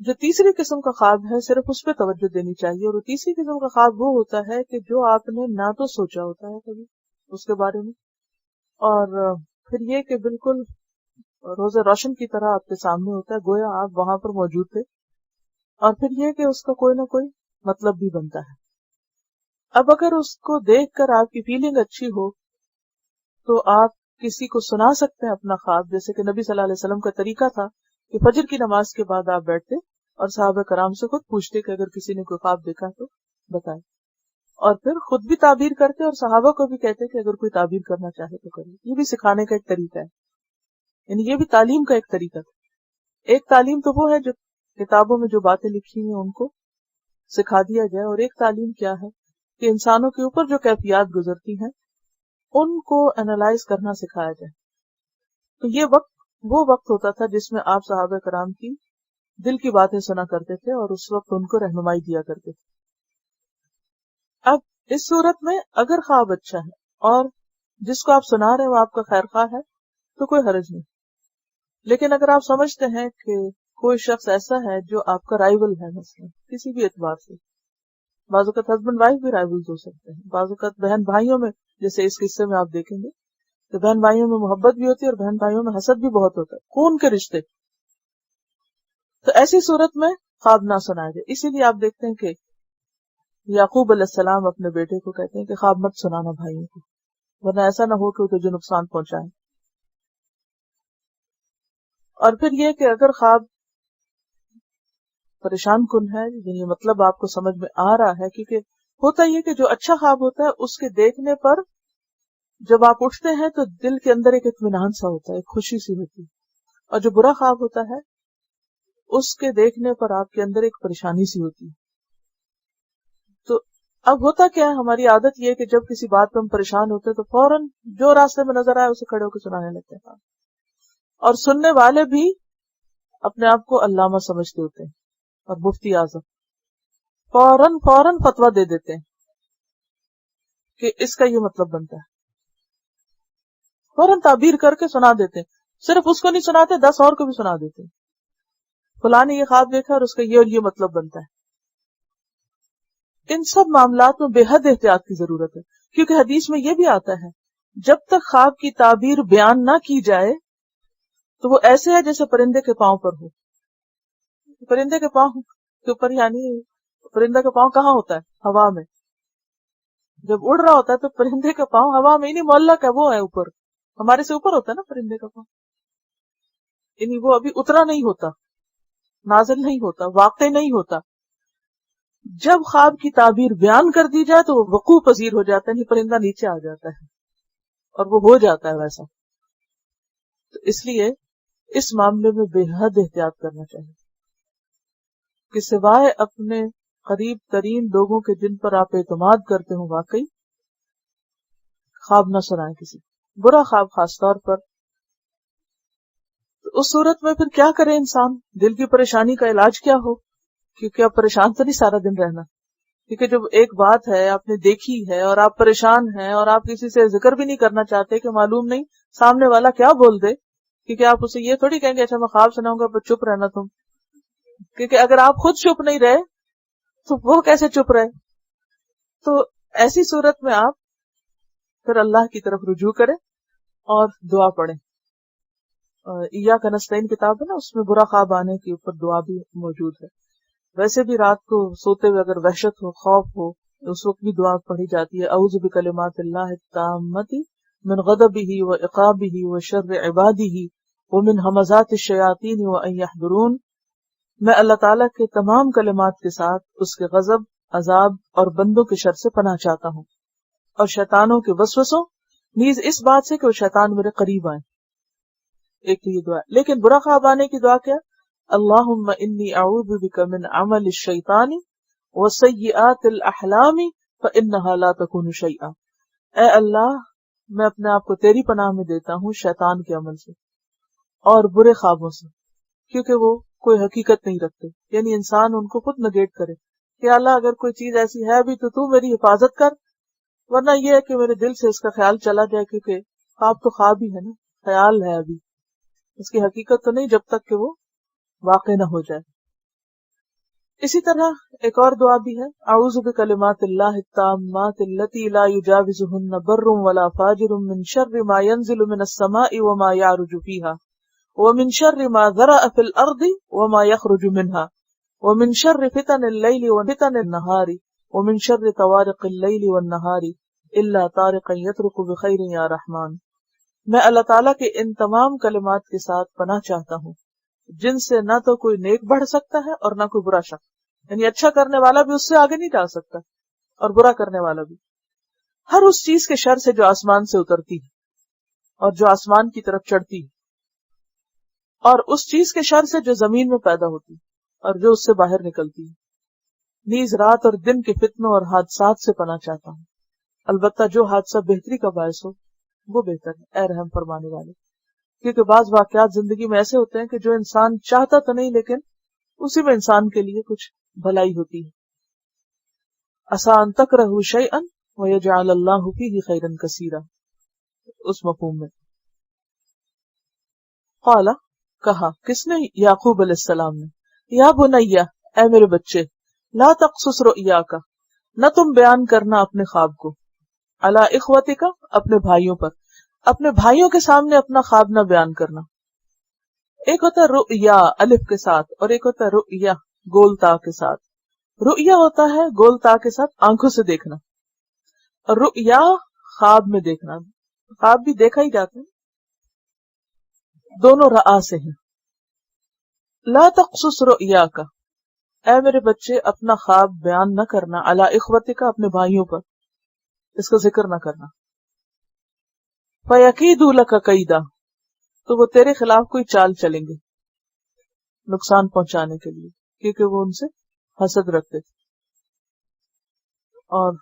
جو تیسری قسم کا خواب ہے صرف اس پہ توجہ دینی چاہیے، اور تیسری قسم کا خواب وہ ہوتا ہے کہ جو آپ نے نہ تو سوچا ہوتا ہے کبھی اس کے بارے میں، اور پھر یہ کہ بالکل روز روشن کی طرح آپ کے سامنے ہوتا ہے، گویا آپ وہاں پر موجود تھے، اور پھر یہ کہ اس کا کوئی نہ کوئی مطلب بھی بنتا ہے۔ اب اگر اس کو دیکھ کر آپ کی فیلنگ اچھی ہو تو آپ کسی کو سنا سکتے ہیں اپنا خواب، جیسے کہ نبی صلی اللہ علیہ وسلم کا طریقہ تھا کہ فجر کی نماز کے بعد آپ بیٹھتے اور صحابہ کرام سے خود پوچھتے کہ اگر کسی نے کوئی خواب دیکھا تو بتائیں، اور پھر خود بھی تعبیر کرتے اور صحابہ کو بھی کہتے کہ اگر کوئی تعبیر کرنا چاہے تو کرے۔ یہ بھی سکھانے کا ایک طریقہ ہے، یعنی یہ بھی تعلیم کا ایک طریقہ تھا۔ ایک تعلیم تو وہ ہے جو کتابوں میں جو باتیں لکھی ہیں ان کو سکھا دیا جائے، اور ایک تعلیم کیا ہے کہ انسانوں کے اوپر جو کیفیات گزرتی ہیں ان کو انالائز کرنا سکھایا جائے۔ تو یہ وقت وہ وقت ہوتا تھا جس میں آپ صحابہ کرام کی دل کی باتیں سنا کرتے تھے اور اس وقت ان کو رہنمائی دیا کرتے تھے. اب اس صورت میں اگر خواب اچھا ہے اور جس کو آپ سنا رہے ہیں وہ آپ کا خیر خواہ ہے تو کوئی حرج نہیں. لیکن اگر آپ سمجھتے ہیں کہ کوئی شخص ایسا ہے جو آپ کا رائیول ہے مثلا کسی بھی اعتبار سے، بعض اوقات ہسبینڈ وائف بھی رائیولز ہو سکتے ہیں، بعض اوقات بہن بھائیوں میں، جیسے اس قصے میں آپ دیکھیں گے تو بہن بھائیوں میں محبت بھی ہوتی ہے اور بہن بھائیوں میں حسد بھی بہت ہوتا ہے، خون کے رشتے. تو ایسی صورت میں خواب نہ سنایا جائے. اسی لیے آپ دیکھتے ہیں کہ یعقوب علیہ السلام اپنے بیٹے کو کہتے ہیں کہ خواب مت سنانا بھائیوں کو، ورنہ ایسا نہ ہو کہ وہ تجھے نقصان پہنچائے. اور پھر یہ کہ اگر خواب پریشان کن ہے، یعنی مطلب آپ کو سمجھ میں آ رہا ہے، کیونکہ ہوتا یہ کہ جو اچھا خواب ہوتا ہے اس کے دیکھنے پر جب آپ اٹھتے ہیں تو دل کے اندر ایک اطمینان سا ہوتا ہے، ایک خوشی سی ہوتی ہے. اور جو برا خواب ہوتا ہے اس کے دیکھنے پر آپ کے اندر ایک پریشانی سی ہوتی ہے. تو اب ہوتا کیا ہے، ہماری عادت یہ ہے کہ جب کسی بات پہ ہم پریشان ہوتے ہیں تو فوراً جو راستے میں نظر آئے اسے کھڑے ہو کے سنانے لگتے ہیں. اور سننے والے بھی اپنے آپ کو علامہ سمجھتے ہوتے ہیں اور مفتی اعظم، فوراً فتویٰ دے دیتے ہیں کہ اس کا یہ مطلب بنتا ہے، فوراً تعبیر کر کے سنا دیتے ہیں. صرف اس کو نہیں سناتے، 10 اور کو بھی سنا دیتے ہیں، فلاں نے یہ خواب دیکھا اور اس کا یہ اور یہ مطلب بنتا ہے. ان سب معاملات میں بے حد احتیاط کی ضرورت ہے، کیونکہ حدیث میں یہ بھی آتا ہے جب تک خواب کی تعبیر بیان نہ کی جائے تو وہ ایسے ہے جیسے پرندے کے پاؤں پر ہو. پرندے کے پاؤں کے اوپر، یعنی پرندے کا پاؤں کہاں ہوتا ہے؟ ہوا میں. جب اڑ رہا ہوتا ہے تو پرندے کا پاؤں ہوا میں نہیں، معلق ہے، وہ ہے اوپر، ہمارے سے اوپر ہوتا ہے نا پرندے کا پاؤں، یعنی وہ ابھی اترا نہیں ہوتا، نازل نہیں ہوتا، واقع نہیں ہوتا. جب خواب کی تعبیر بیان کر دی جائے تو وہ وقوع پذیر ہو جاتا ہے، نہیں پرندہ نیچے آ جاتا ہے اور وہ ہو جاتا ہے ویسا. تو اس لیے اس معاملے میں بے حد احتیاط کرنا چاہیے کہ سوائے اپنے قریب ترین لوگوں کے جن پر آپ اعتماد کرتے ہوں واقعی، خواب نہ سنائیں کسی، برا خواب خاص طور پر. تو اس صورت میں پھر کیا کرے انسان؟ دل کی پریشانی کا علاج کیا ہو؟ کیونکہ آپ پریشان تو نہیں سارا دن رہنا، کیونکہ جب ایک بات ہے آپ نے دیکھی ہے اور آپ پریشان ہیں اور آپ کسی سے ذکر بھی نہیں کرنا چاہتے کہ معلوم نہیں سامنے والا کیا بول دے، کیونکہ آپ اسے یہ تھوڑی کہیں گے اچھا میں خواب سناؤں گا پر چپ رہنا تم، کیونکہ اگر آپ خود چپ نہیں رہے تو وہ کیسے چپ رہے. تو ایسی صورت میں آپ پھر اللہ کی طرف رجوع کریں اور دعا پڑھیں. ایاک نستعین کتاب ہے نا، اس میں برا خواب آنے کے اوپر دعا بھی موجود ہے. ویسے بھی رات کو سوتے ہوئے اگر وحشت ہو، خوف ہو، اس وقت بھی دعا پڑھی جاتی ہے، اعوذ بکلمات اللہ التامۃ من غضبہ وعقابہ وشر عبادہ ومن ھمزات الشیاطین وان یحضرون. میں اللہ تعالیٰ کے تمام کلمات کے ساتھ اس کے غضب، عذاب اور بندوں کے شر سے پناہ چاہتا ہوں، اور شیطانوں کے وسوسوں، نیز اس بات سے کہ وہ شیطان میرے قریب آئیں. ایک تو یہ دعا. لیکن برا خواب آنے کی دعا کیا؟ اللہم انی اعوذ بک من عمل الشیطان وسیئات الاحلام فانہا لا تکون شیئا. اے اللہ، میں اپنے آپ کو تیری پناہ میں دیتا ہوں شیطان کے عمل سے اور برے خوابوں سے، کیونکہ وہ کوئی حقیقت نہیں رکھتے. یعنی انسان ان کو خود نگیٹ کرے کہ اللہ اگر کوئی چیز ایسی ہے بھی تو میری حفاظت کر، ورنہ یہ ہے کہ میرے دل سے اس کا خیال چلا جائے، کیونکہ خواب تو خواب ہی ہے نا، خیال ہے، ابھی اس کی حقیقت تو نہیں جب تک کہ وہ واقع نہ ہو جائے. اسی طرح ایک اور دعا بھی ہے، اعوذ بکلمات اللہ التامات التی لا یجاوزہن بر ولا فاجر من شر ما ينزل من السماء وما يعرج فيها ومن شر ما ذرأ في الارض وما يخرج منها ومن شر فتن الليل وفتن النهار ومن شر طوارق الليل والنهار الا طارقا يطرق بخير یا رحمان. میں اللہ تعالیٰ کے ان تمام کلمات کے ساتھ پناہ چاہتا ہوں جن سے نہ تو کوئی نیک بڑھ سکتا ہے اور نہ کوئی برا شخص، یعنی اچھا کرنے والا بھی اس سے آگے نہیں جا سکتا اور برا کرنے والا بھی. ہر اس چیز کے شر سے جو آسمان سے اترتی ہے اور جو آسمان کی طرف چڑھتی ہے، اور اس چیز کے شر سے جو زمین میں پیدا ہوتی اور جو اس سے باہر نکلتی ہے. نیز رات اور دن کے فتنوں اور حادثات سے پناہ چاہتا ہوں، البتہ جو حادثہ بہتری کا باعث ہو وہ بہتر ہے، اے رحم فرمانے والے. کیونکہ بعض واقعات زندگی میں ایسے ہوتے ہیں کہ جو انسان چاہتا تو نہیں لیکن اسی میں انسان کے لیے کچھ بھلائی ہوتی ہے. عسیٰ ان تکرہوا شیئا ویجعل اللہ فیہ خیرا کثیرا، اس مفہوم میں. قال، کہا، کس نے؟ یعقوب علیہ السلام نے. یا بنیا، اے میرے بچے، لا تقصص رؤیاک، نہ تم بیان کرنا اپنے خواب کو، علی اخوتک، اپنے بھائیوں پر، اپنے بھائیوں کے سامنے اپنا خواب نہ بیان کرنا. ایک ہوتا ہے رؤیا الف کے ساتھ اور ایک ہوتا ہے رؤیا گول تا کے ساتھ. رؤیا ہوتا ہے گول تا کے ساتھ آنکھوں سے دیکھنا، اور رؤیا خواب میں دیکھنا. خواب بھی دیکھا ہی جاتا ہے، دونوں رآ سے ہیں. لا تقصص رؤیاک، اے میرے بچے اپنا خواب بیان نہ کرنا، علی اخوتک، اپنے بھائیوں پر، اس کا ذکر نہ کرنا. فیکیدوا لک کیدا، تو وہ تیرے خلاف کوئی چال چلیں گے نقصان پہنچانے کے لیے، کیونکہ وہ ان سے حسد رکھتے تھے. اور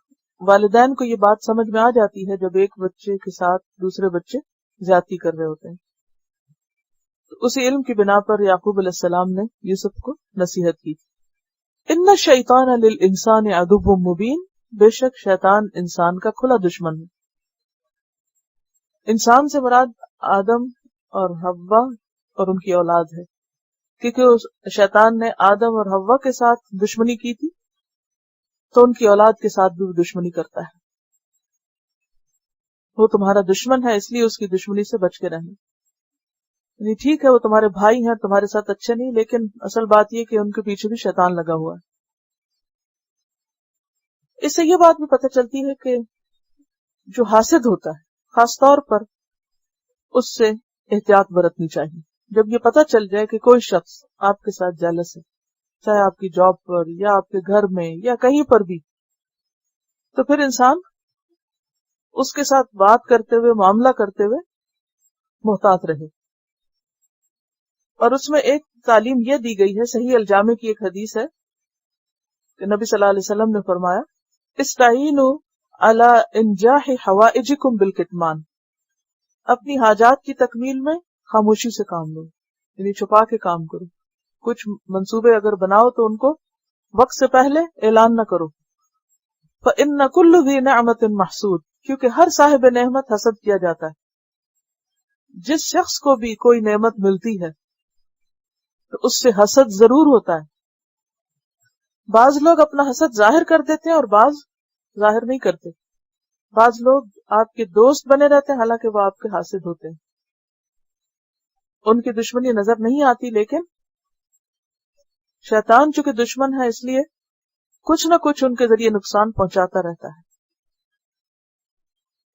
والدین کو یہ بات سمجھ میں آ جاتی ہے جب ایک بچے کے ساتھ دوسرے بچے زیادتی کر رہے ہوتے ہیں. تو اسی علم کی بنا پر یعقوب علیہ السلام نے یوسف کو نصیحت کی. ان الشیطان للانسان عدو مبین، بے شک شیطان انسان کا کھلا دشمن ہے. انسان سے مراد آدم اور حوا اور ان کی اولاد ہے، کیونکہ شیطان نے آدم اور حوا کے ساتھ دشمنی کی تھی تو ان کی اولاد کے ساتھ بھی وہ دشمنی کرتا ہے. وہ تمہارا دشمن ہے، اس لیے اس کی دشمنی سے بچ کے رہنا. یعنی ٹھیک ہے وہ تمہارے بھائی ہیں، تمہارے ساتھ اچھے نہیں، لیکن اصل بات یہ کہ ان کے پیچھے بھی شیطان لگا ہوا ہے. اس سے یہ بات بھی پتہ چلتی ہے کہ جو حاسد ہوتا ہے خاص طور پر اس سے احتیاط برتنی چاہیے. جب یہ پتہ چل جائے کہ کوئی شخص آپ کے ساتھ جیلس ہے، چاہے آپ کی جاب پر یا آپ کے گھر میں یا کہیں پر بھی، تو پھر انسان اس کے ساتھ بات کرتے ہوئے، معاملہ کرتے ہوئے محتاط رہے. اور اس میں ایک تعلیم یہ دی گئی ہے، صحیح الجامع کی ایک حدیث ہے کہ نبی صلی اللہ علیہ وسلم نے فرمایا، استعینوا علی انجاح حوائجکم بالکتمان، اپنی حاجات کی تکمیل میں خاموشی سے کام لو، یعنی چھپا کے کام کرو. کچھ منصوبے اگر بناؤ تو ان کو وقت سے پہلے اعلان نہ کرو. فإن كل ذی نعمت محسود، کیونکہ ہر صاحب نعمت حسد کیا جاتا ہے. جس شخص کو بھی کوئی نعمت ملتی ہے تو اس سے حسد ضرور ہوتا ہے. بعض لوگ اپنا حسد ظاہر کر دیتے ہیں اور بعض ظاہر نہیں کرتے. بعض لوگ آپ کے دوست بنے رہتے ہیں حالانکہ وہ آپ کے حاسد ہوتے ہیں. ان کی دشمنی نظر نہیں آتی، لیکن شیطان چونکہ دشمن ہے اس لیے کچھ نہ کچھ ان کے ذریعے نقصان پہنچاتا رہتا ہے.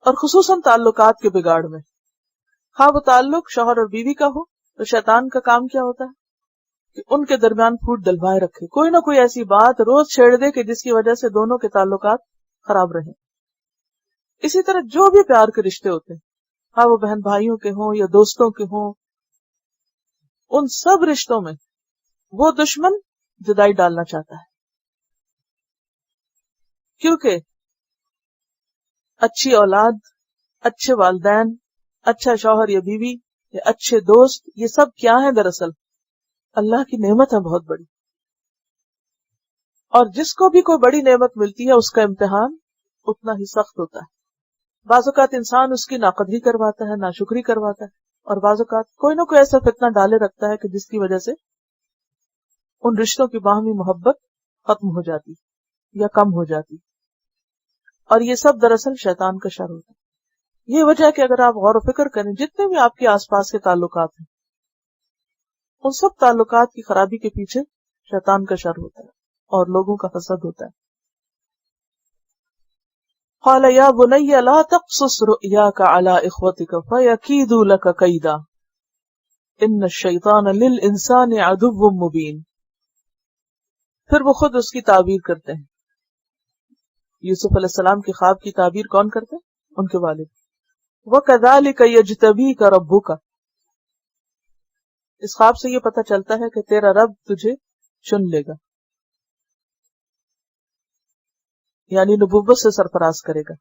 اور خصوصاً تعلقات کے بگاڑ میں، خواہ وہ تعلق شوہر اور بیوی کا ہو، تو شیطان کا کام کیا ہوتا ہے کہ ان کے درمیان پھوٹ ڈلوائے رکھے، کوئی نہ کوئی ایسی بات روز چھیڑ دے کہ جس کی وجہ سے دونوں کے تعلقات خراب رہیں. اسی طرح جو بھی پیار کے رشتے ہوتے ہیں، خواہ وہ بہن بھائیوں کے ہوں یا دوستوں کے ہوں، ان سب رشتوں میں وہ دشمن جدائی ڈالنا چاہتا ہے. کیونکہ اچھی اولاد، اچھے والدین، اچھا شوہر یا بیوی یا اچھے دوست، یہ سب کیا ہے؟ دراصل اللہ کی نعمت ہے بہت بڑی. اور جس کو بھی کوئی بڑی نعمت ملتی ہے اس کا امتحان اتنا ہی سخت ہوتا ہے. بعض اوقات انسان اس کی ناقدری کرواتا ہے، ناشکری کرواتا ہے، اور بعض اوقات کوئی نہ کوئی ایسا فتنہ ڈالے رکھتا ہے کہ جس کی وجہ سے ان رشتوں کی باہمی محبت ختم ہو جاتی یا کم ہو جاتی. اور یہ سب دراصل شیطان کا شر ہوتا ہے. یہ وجہ ہے کہ اگر آپ غور و فکر کریں، جتنے بھی آپ کے آس پاس کے تعلقات ہیں، ان سب تعلقات کی خرابی کے پیچھے شیطان کا شر ہوتا ہے اور لوگوں کا حسد ہوتا ہے. قال یا بنی لا تقصص رؤیاک علی اخوتک فیکیدوا لک کیدا ان الشیطان للانسان عدو مبین. پھر وہ خود اس کی تعبیر کرتے ہیں. یوسف علیہ السلام کے خواب کی تعبیر کون کرتے ہیں؟ ان کے والد. وَكَذَلِكَ يَجْتَبِيكَ رَبُّكَ، اس خواب سے یہ پتہ چلتا ہے کہ تیرا رب تجھے چن لے گا، یعنی نبوت سے سرفراز کرے گا.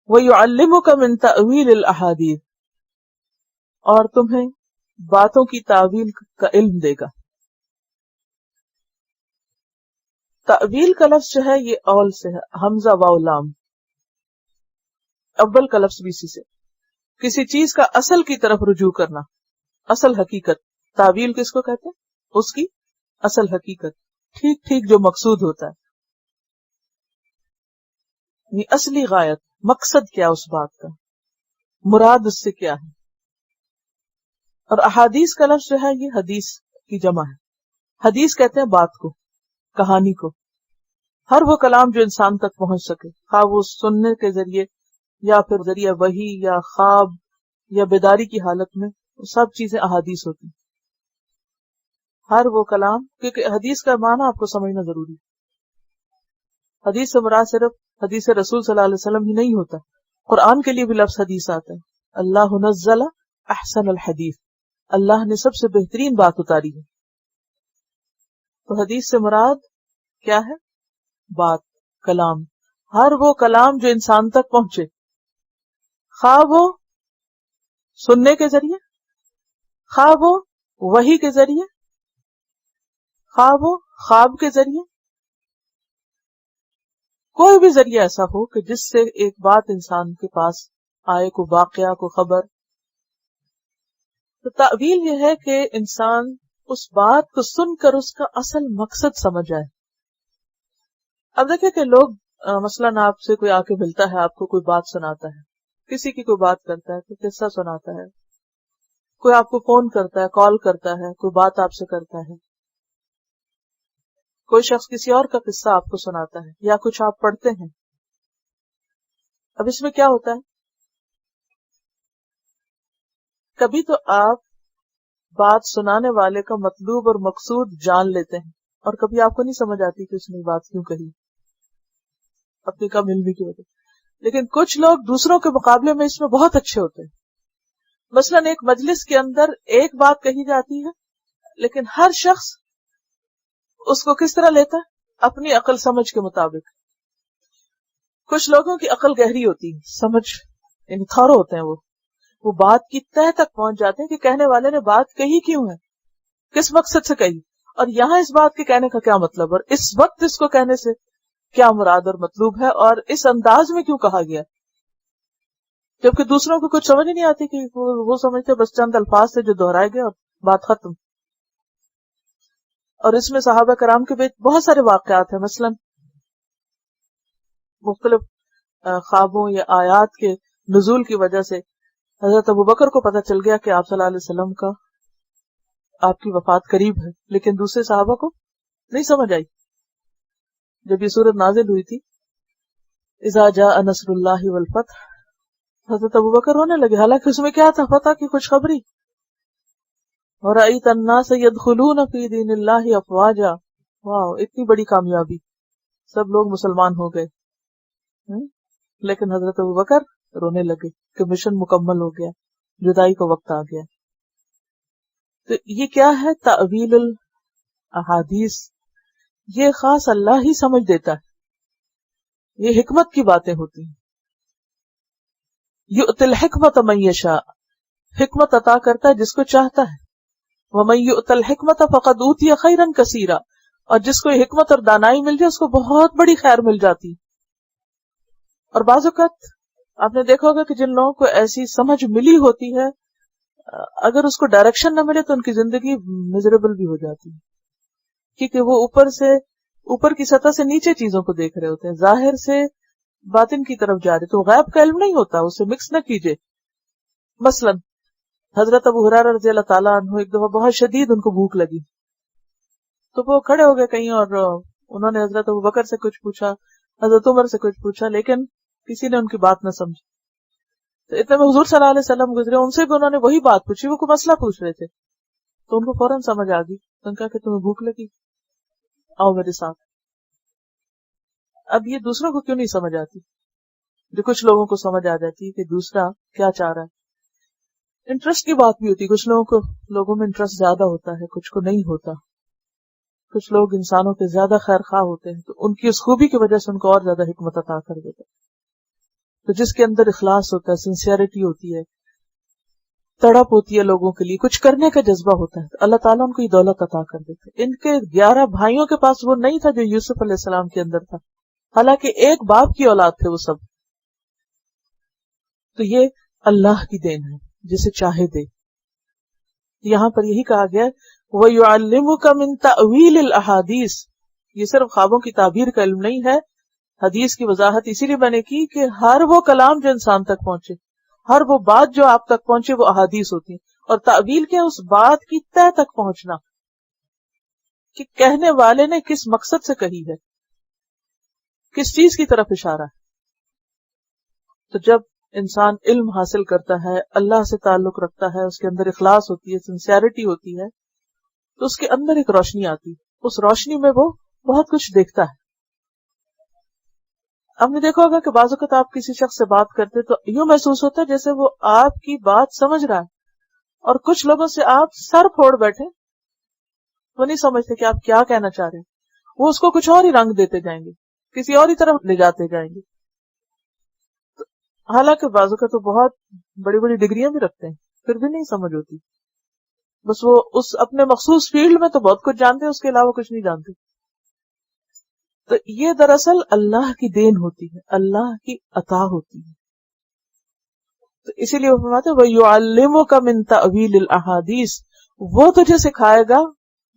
وَيُعَلِّمُكَ مِن تَأْوِيلِ الْأَحَادِيثِ، اور تمہیں باتوں کی تعویل کا علم دے گا. تعویل کا لفظ جو ہے یہ اول سے ہے، حمزہ واو لام، اول کا لفظ بھی اسی سے. کسی چیز کا اصل کی طرف رجوع کرنا، اصل حقیقت. تعویل کس کو کہتے ہیں؟ اس کی اصل حقیقت، ٹھیک ٹھیک جو مقصود ہوتا ہے، یہ اصلی غایت، مقصد کیا اس بات کا، مراد اس سے کیا ہے. اور احادیث کا لفظ جو ہے یہ حدیث کی جمع ہے. حدیث کہتے ہیں بات کو، کہانی کو، ہر وہ کلام جو انسان تک پہنچ سکے، خواہ وہ سننے کے ذریعے یا پھر ذریعہ وحی یا خواب یا بیداری کی حالت میں، سب چیزیں احادیث ہوتی ہیں. ہر وہ کلام، کیونکہ حدیث کا معنی آپ کو سمجھنا ضروری ہے. حدیث سے مراد صرف حدیث رسول صلی اللہ علیہ وسلم ہی نہیں ہوتا، قرآن کے لیے بھی لفظ حدیث آتا ہے. اللہ نزل احسن الحدیث، اللہ نے سب سے بہترین بات اتاری ہے. تو حدیث سے مراد کیا ہے؟ بات، کلام، ہر وہ کلام جو انسان تک پہنچے، خواہ وہ سننے کے ذریعے، خواہ وہ وحی کے ذریعے، خواہ وہ خواب کے ذریعے، کوئی بھی ذریعہ ایسا ہو کہ جس سے ایک بات انسان کے پاس آئے، کو واقعہ، کو خبر. تو تعویل یہ ہے کہ انسان اس بات کو سن کر اس کا اصل مقصد سمجھ آئے. اب دیکھیں کہ لوگ مثلاً آپ سے کوئی آ کے ملتا ہے، آپ کو کوئی بات سناتا ہے، کسی کی کوئی بات کرتا ہے، کوئی قصہ سناتا ہے، کوئی آپ کو فون کرتا ہے، کال کرتا ہے، کوئی بات آپ سے کرتا ہے، کوئی شخص کسی اور کا قصہ آپ کو سناتا ہے، یا کچھ آپ پڑھتے ہیں. اب اس میں کیا ہوتا ہے؟ کبھی تو آپ بات سنانے والے کا مطلوب اور مقصود جان لیتے ہیں، اور کبھی آپ کو نہیں سمجھ آتی کہ اس نے بات کیوں کہی، اپنی کم علمی کی وجہ. لیکن کچھ لوگ دوسروں کے مقابلے میں اس میں بہت اچھے ہوتے ہیں. مثلاً ایک مجلس کے اندر ایک بات کہی جاتی ہے، لیکن ہر شخص اس کو کس طرح لیتا ہے؟ اپنی عقل سمجھ کے مطابق. کچھ لوگوں کی عقل گہری ہوتی ہے، سمجھ یعنی تھورو ہوتے ہیں، وہ بات کی تہہ تک پہنچ جاتے ہیں کہ کہنے والے نے بات کہی کیوں ہے، کس مقصد سے کہی، اور یہاں اس بات کے کہنے کا کیا مطلب، اور اس وقت اس کو کہنے سے کیا مراد اور مطلوب ہے، اور اس انداز میں کیوں کہا گیا. جبکہ دوسروں کو کچھ سمجھ نہیں آتی، کہ وہ سمجھتے بس چند الفاظ سے جو دہرائے گئے اور بات ختم. اور اس میں صحابہ کرام کے بیچ بہت سارے واقعات ہیں. مثلا مختلف خوابوں یا آیات کے نزول کی وجہ سے حضرت ابوبکر کو پتہ چل گیا کہ آپ صلی اللہ علیہ وسلم کا آپ کی وفات قریب ہے، لیکن دوسرے صحابہ کو نہیں سمجھ آئی. جب یہ سورت نازل ہوئی تھی، اذا جاء نصر اللہ والفتح، حضرت ابوبکر رونے لگے، حالانکہ اس میں کیا تھا؟ فتح کی خوشخبری. وَرَأَيْتَ النَّاسَ يَدْخُلُونَ فِي دِينِ اللَّهِ أَفْوَاجًا، واو، اتنی بڑی کامیابی، سب لوگ مسلمان ہو گئے. لیکن حضرت ابوبکر رونے لگے کہ مشن مکمل ہو گیا، جدائی کا وقت آ گیا. تو یہ کیا ہے؟ تعویل الاحادیث. یہ خاص اللہ ہی سمجھ دیتا ہے، یہ حکمت کی باتیں ہوتی ہیں. یؤتی الحکمت من یشاء، حکمت عطا کرتا ہے جس کو چاہتا ہے. ومن یؤت الحکمت فقد اوتی خیرا کثیرا، اور جس کو حکمت اور دانائی مل جائے اس کو بہت بڑی خیر مل جاتی. اور بعض اوقات آپ نے دیکھا ہوگا کہ جن لوگوں کو ایسی سمجھ ملی ہوتی ہے، اگر اس کو ڈائریکشن نہ ملے تو ان کی زندگی میزریبل بھی ہو جاتی ہے، کیونکہ وہ اوپر کی سطح سے نیچے چیزوں کو دیکھ رہے ہوتے ہیں، ظاہر سے باطن کی طرف جا رہے. تو غیب کا علم نہیں ہوتا، اسے مکس نہ کیجیے. مثلا حضرت ابو ہریرہ رضی اللہ تعالیٰ عنہ ایک دفعہ بہت شدید ان کو بھوک لگی، تو وہ کھڑے ہو گئے کہیں، اور انہوں نے حضرت ابو بکر سے کچھ پوچھا، حضرت عمر سے کچھ پوچھا، لیکن کسی نے ان کی بات نہ سمجھی. تو اتنے میں حضور صلی اللہ علیہ وسلم گزرے، ان سے بھی انہوں نے وہی بات پوچھی، وہ کوئی مسئلہ پوچھ رہے تھے. تو ان کو فوراً سمجھ آ گئی. تو ان کہا کہ تمہیں بھوک لگی، آؤ میرے ساتھ. اب یہ دوسروں کو کیوں نہیں سمجھ آتی، جو کچھ لوگوں کو سمجھ آ جاتی ہے کہ دوسرا کیا چاہ رہا ہے. انٹرسٹ کی بات بھی ہوتی ہے، کچھ لوگوں میں انٹرسٹ زیادہ ہوتا ہے، کچھ کو نہیں ہوتا. کچھ لوگ انسانوں کے زیادہ خیر خواہ ہوتے ہیں، تو ان کی اس خوبی کی وجہ سے ان کو اور زیادہ حکمت عطا کر دیتا ہے. تو جس کے اندر اخلاص ہوتا ہے، سنسیئرٹی ہوتی ہے، تڑپ ہوتی ہے لوگوں کے لیے، کچھ کرنے کا جذبہ ہوتا ہے، تو اللہ تعالیٰ ان کو یہ دولت عطا کر دیتے۔ ان کے 11 بھائیوں کے پاس وہ نہیں تھا جو یوسف علیہ السلام کے اندر تھا، حالانکہ ایک باپ کی اولاد تھے وہ سب۔ تو یہ اللہ کی دین ہے، جسے چاہے دے۔ یہاں پر یہی کہا گیا وَيُعَلِّمُكَ مِن تَأْوِيلِ الْأَحَادِيثِ، یہ صرف خوابوں کی تعبیر کا علم نہیں ہے۔ حدیث کی وضاحت اسی لیے بنے کی کہ ہر وہ کلام جو انسان تک پہنچے، ہر وہ بات جو آپ تک پہنچے، وہ احادیث ہوتی ہیں۔ اور تعویل کیا؟ اس بات کی تہ تک پہنچنا، کہ کہنے والے نے کس مقصد سے کہی ہے، کس چیز کی طرف اشارہ ہے۔ تو جب انسان علم حاصل کرتا ہے، اللہ سے تعلق رکھتا ہے، اس کے اندر اخلاص ہوتی ہے، سنسیئرٹی ہوتی ہے، تو اس کے اندر ایک روشنی آتی ہے، اس روشنی میں وہ بہت کچھ دیکھتا ہے۔ آپ نے دیکھا ہوگا کہ بعض اوقات آپ کسی شخص سے بات کرتے تو یوں محسوس ہوتا ہے جیسے وہ آپ کی بات سمجھ رہا ہے، اور کچھ لوگوں سے آپ سر پھوڑ بیٹھے، وہ نہیں سمجھتے کہ آپ کیا کہنا چاہ رہے ہیں، وہ اس کو کچھ اور ہی رنگ دیتے جائیں گے، کسی اور ہی طرف لے جاتے جائیں گے۔ حالانکہ بعض اوقات تو بہت بڑی بڑی ڈگریاں بھی رکھتے ہیں، پھر بھی نہیں سمجھ ہوتی، بس وہ اس اپنے مخصوص فیلڈ میں تو بہت کچھ جانتے ہیں، اس کے علاوہ کچھ نہیں جانتے۔ تو یہ دراصل اللہ کی دین ہوتی ہے، اللہ کی عطا ہوتی ہے۔ تو اسی لیے وہ فرماتے ہیں وَيُعَلِّمُكَ مِن تَأْوِيلِ الْأَحَادِيثِ، وہ تجھے سکھائے گا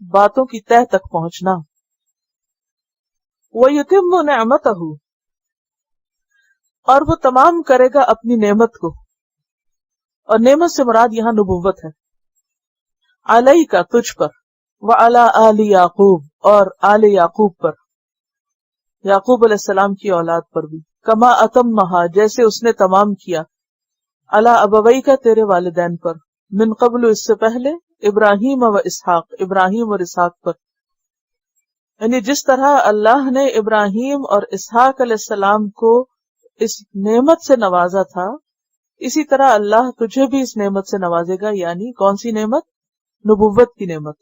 باتوں کی تہ تک پہنچنا۔ وَيُتِمُّ نِعْمَتَهُ، اور وہ تمام کرے گا اپنی نعمت کو، اور نعمت سے مراد یہاں نبوت ہے، علیک تجھ پر، وعلی آل یعقوب اور آل یعقوب پر، یعقوب علیہ السلام کی اولاد پر بھی، کما اتمہا جیسے اس نے تمام کیا، علی ابویک تیرے والدین پر، من قبل اس سے پہلے، ابراہیم و اسحاق ابراہیم اور اسحاق پر، یعنی جس طرح اللہ نے ابراہیم اور اسحاق علیہ السلام کو اس نعمت سے نوازا تھا، اسی طرح اللہ تجھے بھی اس نعمت سے نوازے گا۔ یعنی کون سی نعمت؟ نبوت کی نعمت۔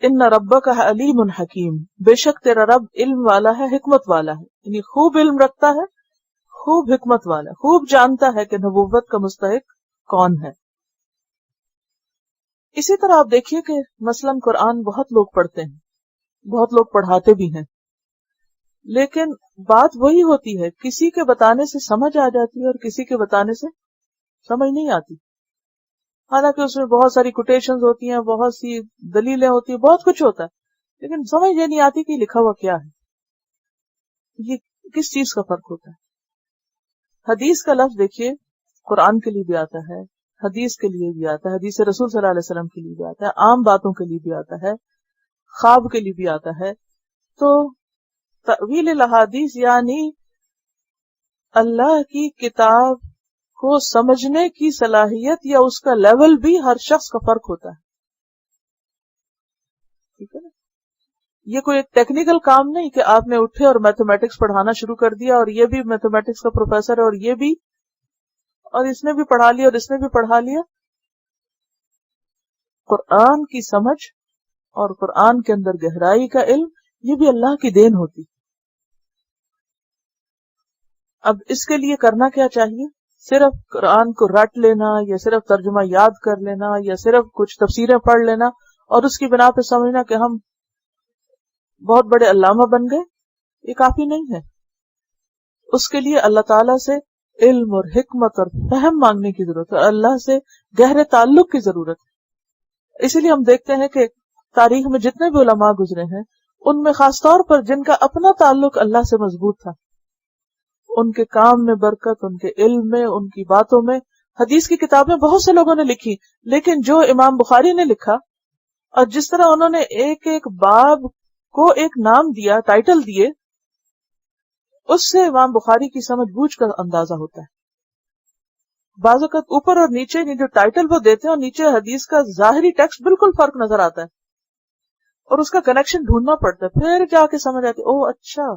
ان ربک علیم حکیم، بے شک تیرا رب علم والا ہے، حکمت والا ہے، یعنی خوب علم رکھتا ہے، خوب حکمت والا ہے، خوب جانتا ہے کہ نبوت کا مستحق کون ہے۔ اسی طرح آپ دیکھیے کہ مثلاً قرآن بہت لوگ پڑھتے ہیں، بہت لوگ پڑھاتے بھی ہیں، لیکن بات وہی ہوتی ہے، کسی کے بتانے سے سمجھ آ جاتی ہے اور کسی کے بتانے سے سمجھ نہیں آتی، حالانکہ اس میں بہت ساری کوٹیشنز ہوتی ہیں، بہت سی دلیلیں ہوتی ہیں، بہت کچھ ہوتا ہے، لیکن سمجھ یہ نہیں آتی کہ لکھا ہوا کیا ہے، یہ کس چیز کا فرق ہوتا ہے۔ حدیث کا لفظ دیکھیے قرآن کے لیے بھی آتا ہے، حدیث کے لیے بھی آتا ہے، حدیث رسول صلی اللہ علیہ وسلم کے لیے بھی آتا ہے، عام باتوں کے لیے بھی آتا ہے، خواب کے لیے بھی آتا ہے۔ تو تأویل الاحادیث یعنی اللہ کی کتاب کو سمجھنے کی صلاحیت یا اس کا لیول بھی ہر شخص کا فرق ہوتا ہے، ٹھیک ہے نا؟ یہ کوئی ایک ٹیکنیکل کام نہیں کہ آپ نے اٹھے اور میتھمیٹکس پڑھانا شروع کر دیا اور یہ بھی میتھمیٹکس کا پروفیسر ہے اور یہ بھی، اور اس نے بھی پڑھا لیا اور اس نے بھی پڑھا لیا۔ قرآن کی سمجھ اور قرآن کے اندر گہرائی کا علم، یہ بھی اللہ کی دین ہوتی۔ اب اس کے لیے کرنا کیا چاہیے؟ صرف قرآن کو رٹ لینا یا صرف ترجمہ یاد کر لینا یا صرف کچھ تفسیریں پڑھ لینا اور اس کی بنا پہ سمجھنا کہ ہم بہت بڑے علامہ بن گئے، یہ کافی نہیں ہے۔ اس کے لیے اللہ تعالیٰ سے علم اور حکمت اور فہم مانگنے کی ضرورت ہے، اور اللہ سے گہرے تعلق کی ضرورت ہے۔ اسی لیے ہم دیکھتے ہیں کہ تاریخ میں جتنے بھی علماء گزرے ہیں، ان میں خاص طور پر جن کا اپنا تعلق اللہ سے مضبوط تھا، ان کے کام میں برکت، ان کے علم میں، ان کی باتوں میں۔ حدیث کی کتابیں بہت سے لوگوں نے لکھی، لیکن جو امام بخاری نے لکھا اور جس طرح انہوں نے ایک ایک باب کو ایک نام دیا، ٹائٹل دیے، اس سے امام بخاری کی سمجھ بوجھ کا اندازہ ہوتا ہے۔ بعض اوقات اوپر اور نیچے جو ٹائٹل وہ دیتے ہیں اور نیچے حدیث کا ظاہری ٹیکسٹ بالکل فرق نظر آتا ہے، اور اس کا کنیکشن ڈھونڈنا پڑتا ہے، پھر جا کے سمجھ آتی، او اچھا،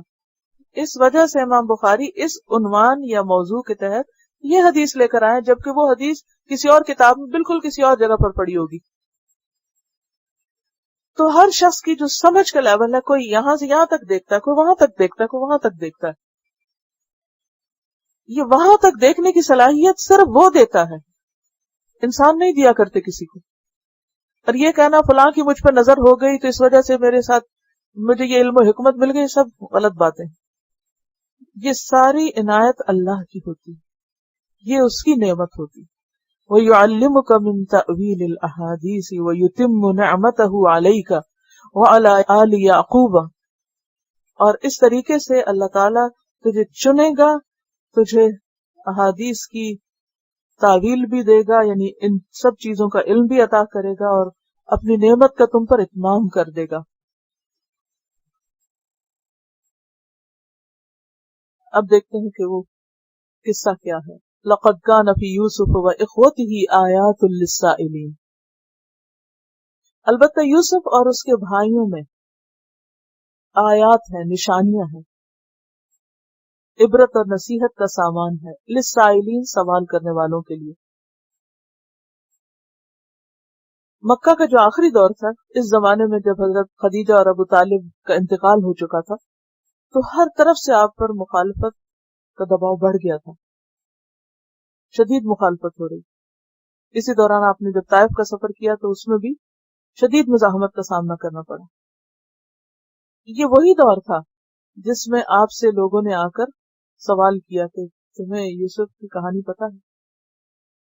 اس وجہ سے امام بخاری اس عنوان یا موضوع کے تحت یہ حدیث لے کر آئے، جبکہ وہ حدیث کسی اور کتاب میں بالکل کسی اور جگہ پر پڑی ہوگی۔ تو ہر شخص کی جو سمجھ کا لیول ہے، کوئی یہاں سے یہاں تک دیکھتا ہے، کوئی وہاں تک دیکھتا ہے، کوئی وہاں تک دیکھتا ہے۔ یہ وہاں تک دیکھنے کی صلاحیت صرف وہ دیتا ہے، انسان نہیں دیا کرتے کسی کو. اور یہ کہنا فلاں کی مجھ پر نظر ہو گئی تو اس وجہ سے میرے ساتھ مجھے یہ علم و حکمت مل گئی، سب غلط باتیں. یہ ساری عنایت اللہ کی ہوتی، یہ اس کی نعمت ہوتی. وَيُعَلِّمُكَ مِن تَأْوِيلِ الْأَحَادِيثِ وَيُتِمُّ نِعْمَتَهُ عَلَيْكَ وَعَلَىٰ آلِ يَعْقُوبَ. اور اس طریقے سے اللہ تعالیٰ تجھے چنے گا، تجھے احادیث کی تعویل بھی دے گا، یعنی ان سب چیزوں کا علم بھی عطا کرے گا، اور اپنی نعمت کا تم پر اتمام کر دے گا. اب دیکھتے ہیں کہ وہ قصہ کیا ہے. لَقَدْ كَانَ فِي يُوسُفَ وَإِخْوَتِهِ آيَاتٌ لِلسَّائِلِينَ. البتہ یوسف اور اس کے بھائیوں میں آیات ہیں، نشانیاں ہیں، عبرت اور نصیحت کا سامان ہے، للسائلین، سوال کرنے والوں کے لیے. مکہ کا جو آخری دور تھا، اس زمانے میں جب حضرت خدیجہ اور ابو طالب کا انتقال ہو چکا تھا، تو ہر طرف سے آپ پر مخالفت کا دباؤ بڑھ گیا تھا، شدید مخالفت ہو رہی. اسی دوران آپ نے جب طائف کا سفر کیا تو اس میں بھی شدید مزاحمت کا سامنا کرنا پڑا. یہ وہی دور تھا جس میں آپ سے لوگوں نے آ کر سوال کیا کہ تمہیں یوسف کی کہانی پتہ ہے،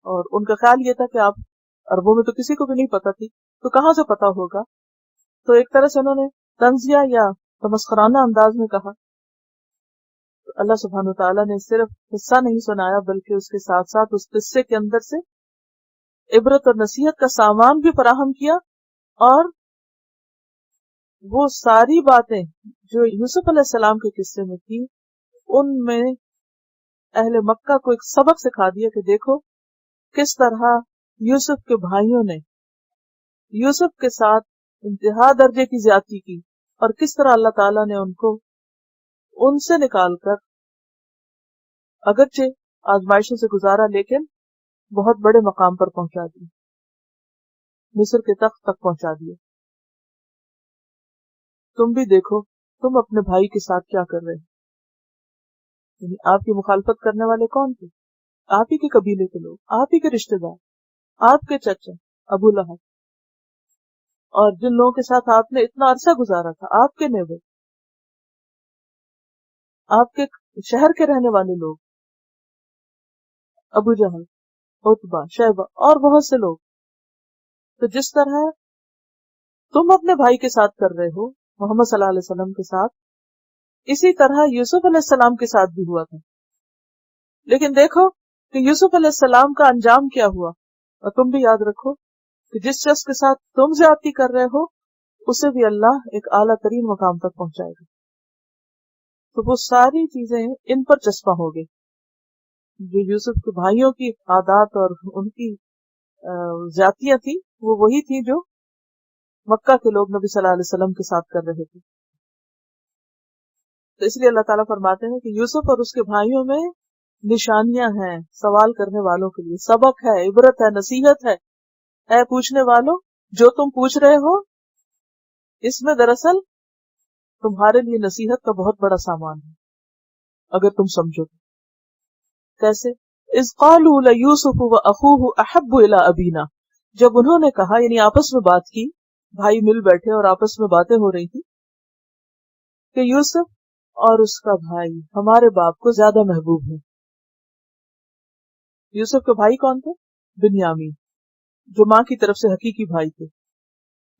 اور ان کا خیال یہ تھا کہ آپ عربوں میں تو کسی کو بھی نہیں پتہ تھی تو کہاں سے پتہ ہوگا. تو ایک طرح سے انہوں نے طنزیہ یا تمسخرانہ انداز میں کہا. تو اللہ سبحانہ وتعالیٰ نے صرف قصہ نہیں سنایا بلکہ اس کے ساتھ ساتھ اس قصے کے اندر سے عبرت اور نصیحت کا سامان بھی فراہم کیا، اور وہ ساری باتیں جو یوسف علیہ السلام کے قصے میں تھی ان میں اہل مکہ کو ایک سبق سکھا دیا کہ دیکھو کس طرح یوسف کے بھائیوں نے یوسف کے ساتھ انتہا درجے کی زیادتی کی، اور کس طرح اللہ تعالیٰ نے ان سے نکال کر اگرچہ آزمائشوں سے گزارا لیکن بہت بڑے مقام پر پہنچا دیا، مصر کے تخت تک پہنچا دیا. تم بھی دیکھو تم اپنے بھائی کے ساتھ کیا کر رہے ہیں. یعنی آپ کی مخالفت کرنے والے کون تھے؟ آپ ہی کے قبیلے کے لوگ، آپ ہی کے رشتہ دار، آپ کے چچا ابو لہب، اور جن لوگوں کے ساتھ آپ نے اتنا عرصہ گزارا تھا، آپ کے نیبر، آپ کے شہر کے رہنے والے لوگ، ابو جہل، عتبہ، شیبہ اور بہت سے لوگ. تو جس طرح تم اپنے بھائی کے ساتھ کر رہے ہو محمد صلی اللہ علیہ وسلم کے ساتھ، اسی طرح یوسف علیہ السلام کے ساتھ بھی ہوا تھا. لیکن دیکھو کہ یوسف علیہ السلام کا انجام کیا ہوا، اور تم بھی یاد رکھو کہ جس شخص کے ساتھ تم زیادتی کر رہے ہو اسے بھی اللہ ایک اعلیٰ ترین مقام تک پہنچائے گا. تو وہ ساری چیزیں ان پر چسپاں ہو گئی جو یوسف کے بھائیوں کی عادات اور ان کی زیادتیاں تھیں، وہ وہی تھی جو مکہ کے لوگ نبی صلی اللہ علیہ وسلم کے ساتھ کر رہے تھے. تو اس لیے اللہ تعالیٰ فرماتے ہیں کہ یوسف اور اس کے بھائیوں میں نشانیاں ہیں سوال کرنے والوں کے لیے، سبق ہے، عبرت ہے، نصیحت ہے. اے پوچھنے والوں، جو تم پوچھ رہے ہو اس میں دراصل تمہارے لیے نصیحت کا بہت بڑا سامان ہے اگر تم سمجھو تو. کیسے؟ اذ قالوا لیوسف واخوہ احب الی ابینا، جب انہوں نے کہا، یعنی آپس میں بات کی، بھائی مل بیٹھے اور آپس میں باتیں ہو رہی تھی کہ یوسف اور اس کا بھائی ہمارے باپ کو زیادہ محبوب ہے. یوسف کے بھائی کون تھے؟ بنیامین، جو ماں کی طرف سے حقیقی بھائی تھے.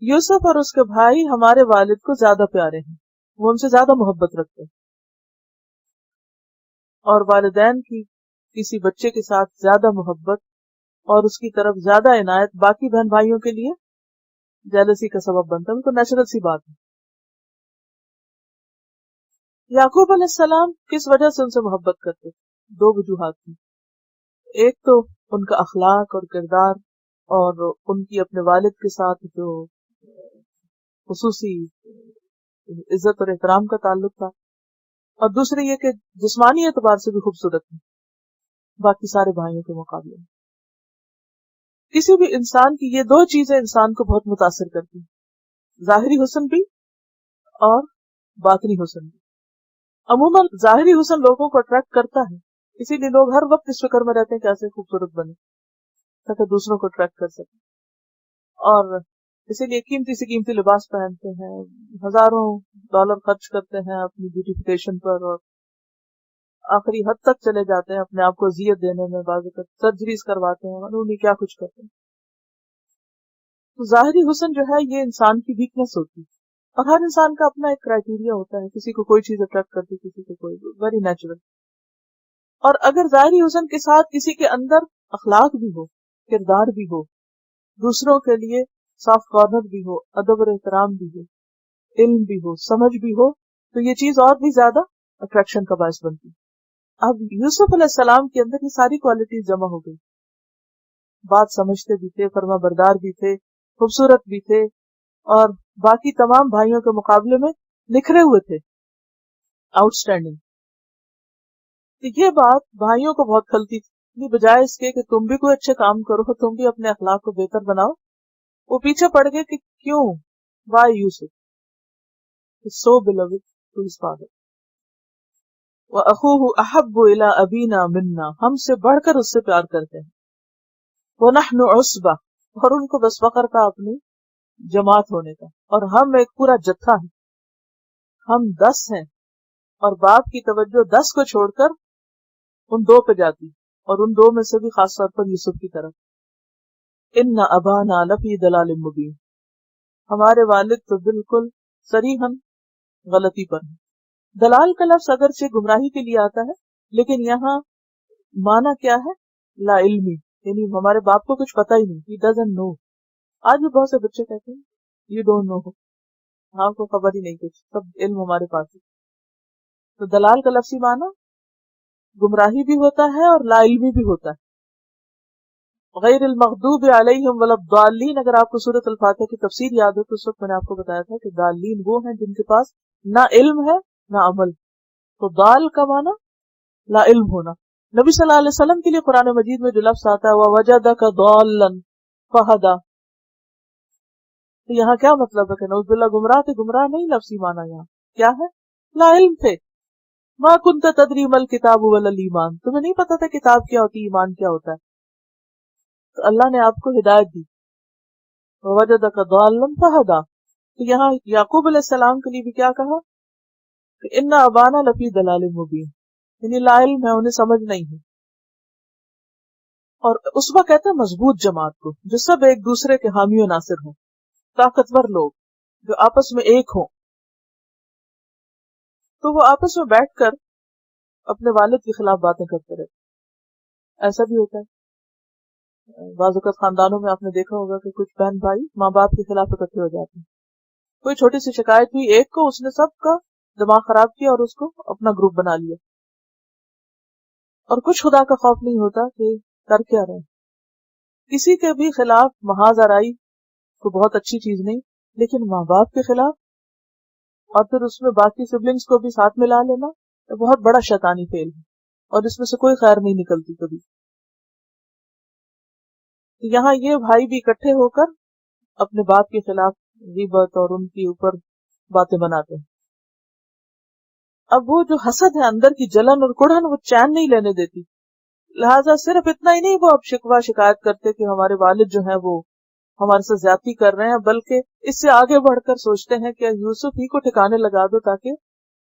یوسف اور اس کے بھائی ہمارے والد کو زیادہ پیارے ہیں، وہ ان سے زیادہ محبت رکھتے ہیں، اور والدین کی کسی بچے کے ساتھ زیادہ محبت اور اس کی طرف زیادہ عنایت باقی بہن بھائیوں کے لیے جیلسی کا سبب بنتا ہے. ان کو نیچرل سی بات ہے. یعقوب علیہ السلام کس وجہ سے ان سے محبت کرتے؟ دو وجوہات تھیں. ایک تو ان کا اخلاق اور کردار اور ان کی اپنے والد کے ساتھ جو خصوصی عزت اور احترام کا تعلق تھا، اور دوسری یہ کہ جسمانی اعتبار سے بھی خوبصورت تھی باقی سارے بھائیوں کے مقابلے میں. کسی بھی انسان کی یہ دو چیزیں انسان کو بہت متاثر کرتی ہیں، ظاہری حسن بھی اور باطنی حسن بھی. عموماً ظاہری حسن لوگوں کو اٹریکٹ کرتا ہے اسی لیے لوگ ہر وقت اس فکر میں رہتے ہیں کیسے خوبصورت بنے تاکہ دوسروں کو اٹریکٹ کر سکیں، اور اسی لیے قیمتی سے قیمتی لباس پہنتے ہیں، ہزاروں ڈالر خرچ کرتے ہیں اپنی بیوٹیفیکیشن پر، اور آخری حد تک چلے جاتے ہیں اپنے آپ کو اذیت دینے میں، بعض اوقات سرجریز کرواتے ہیں، معلوم نہیں کیا کچھ کرتے ہیں۔ تو ظاہری حسن جو ہے یہ انسان کی ویکنس ہوتی ہے، اور ہر انسان کا اپنا ایک کرائٹیریا ہوتا ہے، کسی کو کوئی چیز اٹریکٹ کرتی، کسی کو کوئی، ویری نیچرل۔ اور اگر ظاہری حسن کے ساتھ کسی کے اندر اخلاق بھی ہو، کردار بھی ہو، دوسروں کے لیے سافٹ کارنر بھی ہو، ادب اور احترام بھی ہو، علم بھی ہو، سمجھ بھی ہو، تو یہ چیز اور بھی زیادہ اٹریکشن کا باعث بنتی ہے۔ اب یوسف علیہ السلام کے اندر یہ ساری کوالٹیز جمع ہو گئی، بات سمجھتے بھی تھے، فرما بردار بھی تھے، خوبصورت بھی تھے، اور باقی تمام بھائیوں کے مقابلے میں نکھرے ہوئے تھے، آؤٹ اسٹینڈنگ۔ تو یہ بات بھائیوں کو بہت کھلتی تھی، بجائے اس کے کہ تم بھی کوئی اچھے کام کرو، تم بھی اپنے اخلاق کو بہتر بناؤ، وہ پیچھے پڑ گئے کہ کیوں، why Yusuf so beloved to his father وَأَخُوهُ أَحَبُّ إِلَىٰ أَبِينَا مِنَّا، ہم سے بڑھ کر اس سے پیار کرتے ہیں، وَنَحْنُ عُصْبَةٌ، اور ان کو بس فخر تھا اپنی جماعت ہونے کا، اور ہم ایک پورا جتھا ہے، ہم 10 ہیں، اور باپ کی توجہ 10 کو چھوڑ کر ان 2 پہ جاتی، اور ان 2 میں سے بھی خاص طور پر یوسف کی طرف۔ إِنَّ أَبَانَا لَفِي ضَلَالٍ مُبِينٍ، ہمارے والد تو بالکل صریحاً غلطی پر ہیں۔ دلال کا لفظ اگرچہ گمراہی کے لیے آتا ہے، لیکن یہاں معنی کیا ہے؟ لا علمی، یعنی ہمارے باپ کو کچھ پتہ ہی نہیں، he doesn't know۔ آج بھی بہت سے بچے کہتے ہیں you don't know، آپ کو خبر ہی نہیں کچھ، سب علم ہمارے پاس ہے۔ تو دلال کا لفظی معنی گمراہی بھی ہوتا ہے اور لا علمی بھی ہوتا ہے۔ غیر المغضوب علیہم ولا الضالین، اگر آپ کو سورۃ الفاتحہ کی تفسیر یاد ہو تو اس وقت میں نے آپ کو بتایا تھا کہ ضالین وہ ہیں جن کے پاس نہ علم ہے نہ عمل۔ تو ضال کا معنی لا علم ہونا۔ نبی صلی اللہ علیہ وسلم کے لیے قرآن مجید میں جو لفظ آتا ہے وَوَجَدَكَ ضَالًّا فَهَدَىٰ، تو یہاں کیا مطلب ہے کہ نعوذ باللہ گمراہ تھے؟ گمراہ نہیں، لفظی معنی یہاں کیا ہے؟ لا علم تھے۔ مَا كُنْتَ تَدْرِي مَا الْكِتَابُ وَلَا الْإِيمَانُ، تمہیں نہیں پتا تھا کتاب کیا ہوتی ہے، ایمان کیا ہوتا ہے، تو اللہ نے آپ کو ہدایت دی، وَوَجَدَكَ ضَالًّا فَهَدَىٰ۔ تو یہاں یعقوب علیہ السلام کے لیے بھی کیا کہا کہ اِنَّ أَبَانَا لَفِي ضَلَالٍ مُبِينٍ، یعنی لا علم ہے، انہیں سمجھ نہیں ہے۔ اور اسوہ کہتے ہیں مضبوط جماعت کو، جو سب ایک دوسرے کے حامی و ناصر ہوں، طاقتور لوگ جو آپس میں ایک ہوں، تو وہ آپس میں بیٹھ کر اپنے والد کے خلاف باتیں کرتے رہتے۔ ایسا بھی ہوتا ہے بعض اوقات خاندانوں میں، آپ نے دیکھا ہوگا کہ کچھ بہن بھائی ماں باپ کے خلاف اکٹھے ہو جاتے ہیں، کوئی چھوٹی سی شکایت ہوئی ایک کو، اس نے سب کا دماغ خراب کیا اور اس کو اپنا گروپ بنا لیا، اور کچھ خدا کا خوف نہیں ہوتا کہ کر کیا رہے۔ کسی کے بھی خلاف محاذ آرائی کو بہت اچھی چیز نہیں، لیکن ماں باپ کے خلاف اور پھر اس میں باقی سبلنگز کو بھی ساتھ ملا لینا تو بہت بڑا شیطانی فعل ہے، اور اس میں سے کوئی خیر نہیں نکلتی کبھی۔ یہاں یہ بھائی بھی اکٹھے ہو کر اپنے باپ کے خلاف غیبت اور ان کے اوپر باتیں بناتے ہیں۔ اب وہ جو حسد ہے، اندر کی جلن اور کڑھن، وہ چین نہیں لینے دیتی، لہٰذا صرف اتنا ہی نہیں وہ اب شکوہ شکایت کرتے کہ ہمارے والد جو ہیں وہ ہمارے سے زیادتی کر رہے ہیں، بلکہ اس سے آگے بڑھ کر سوچتے ہیں کہ یوسف ہی کو ٹھکانے لگا دو تاکہ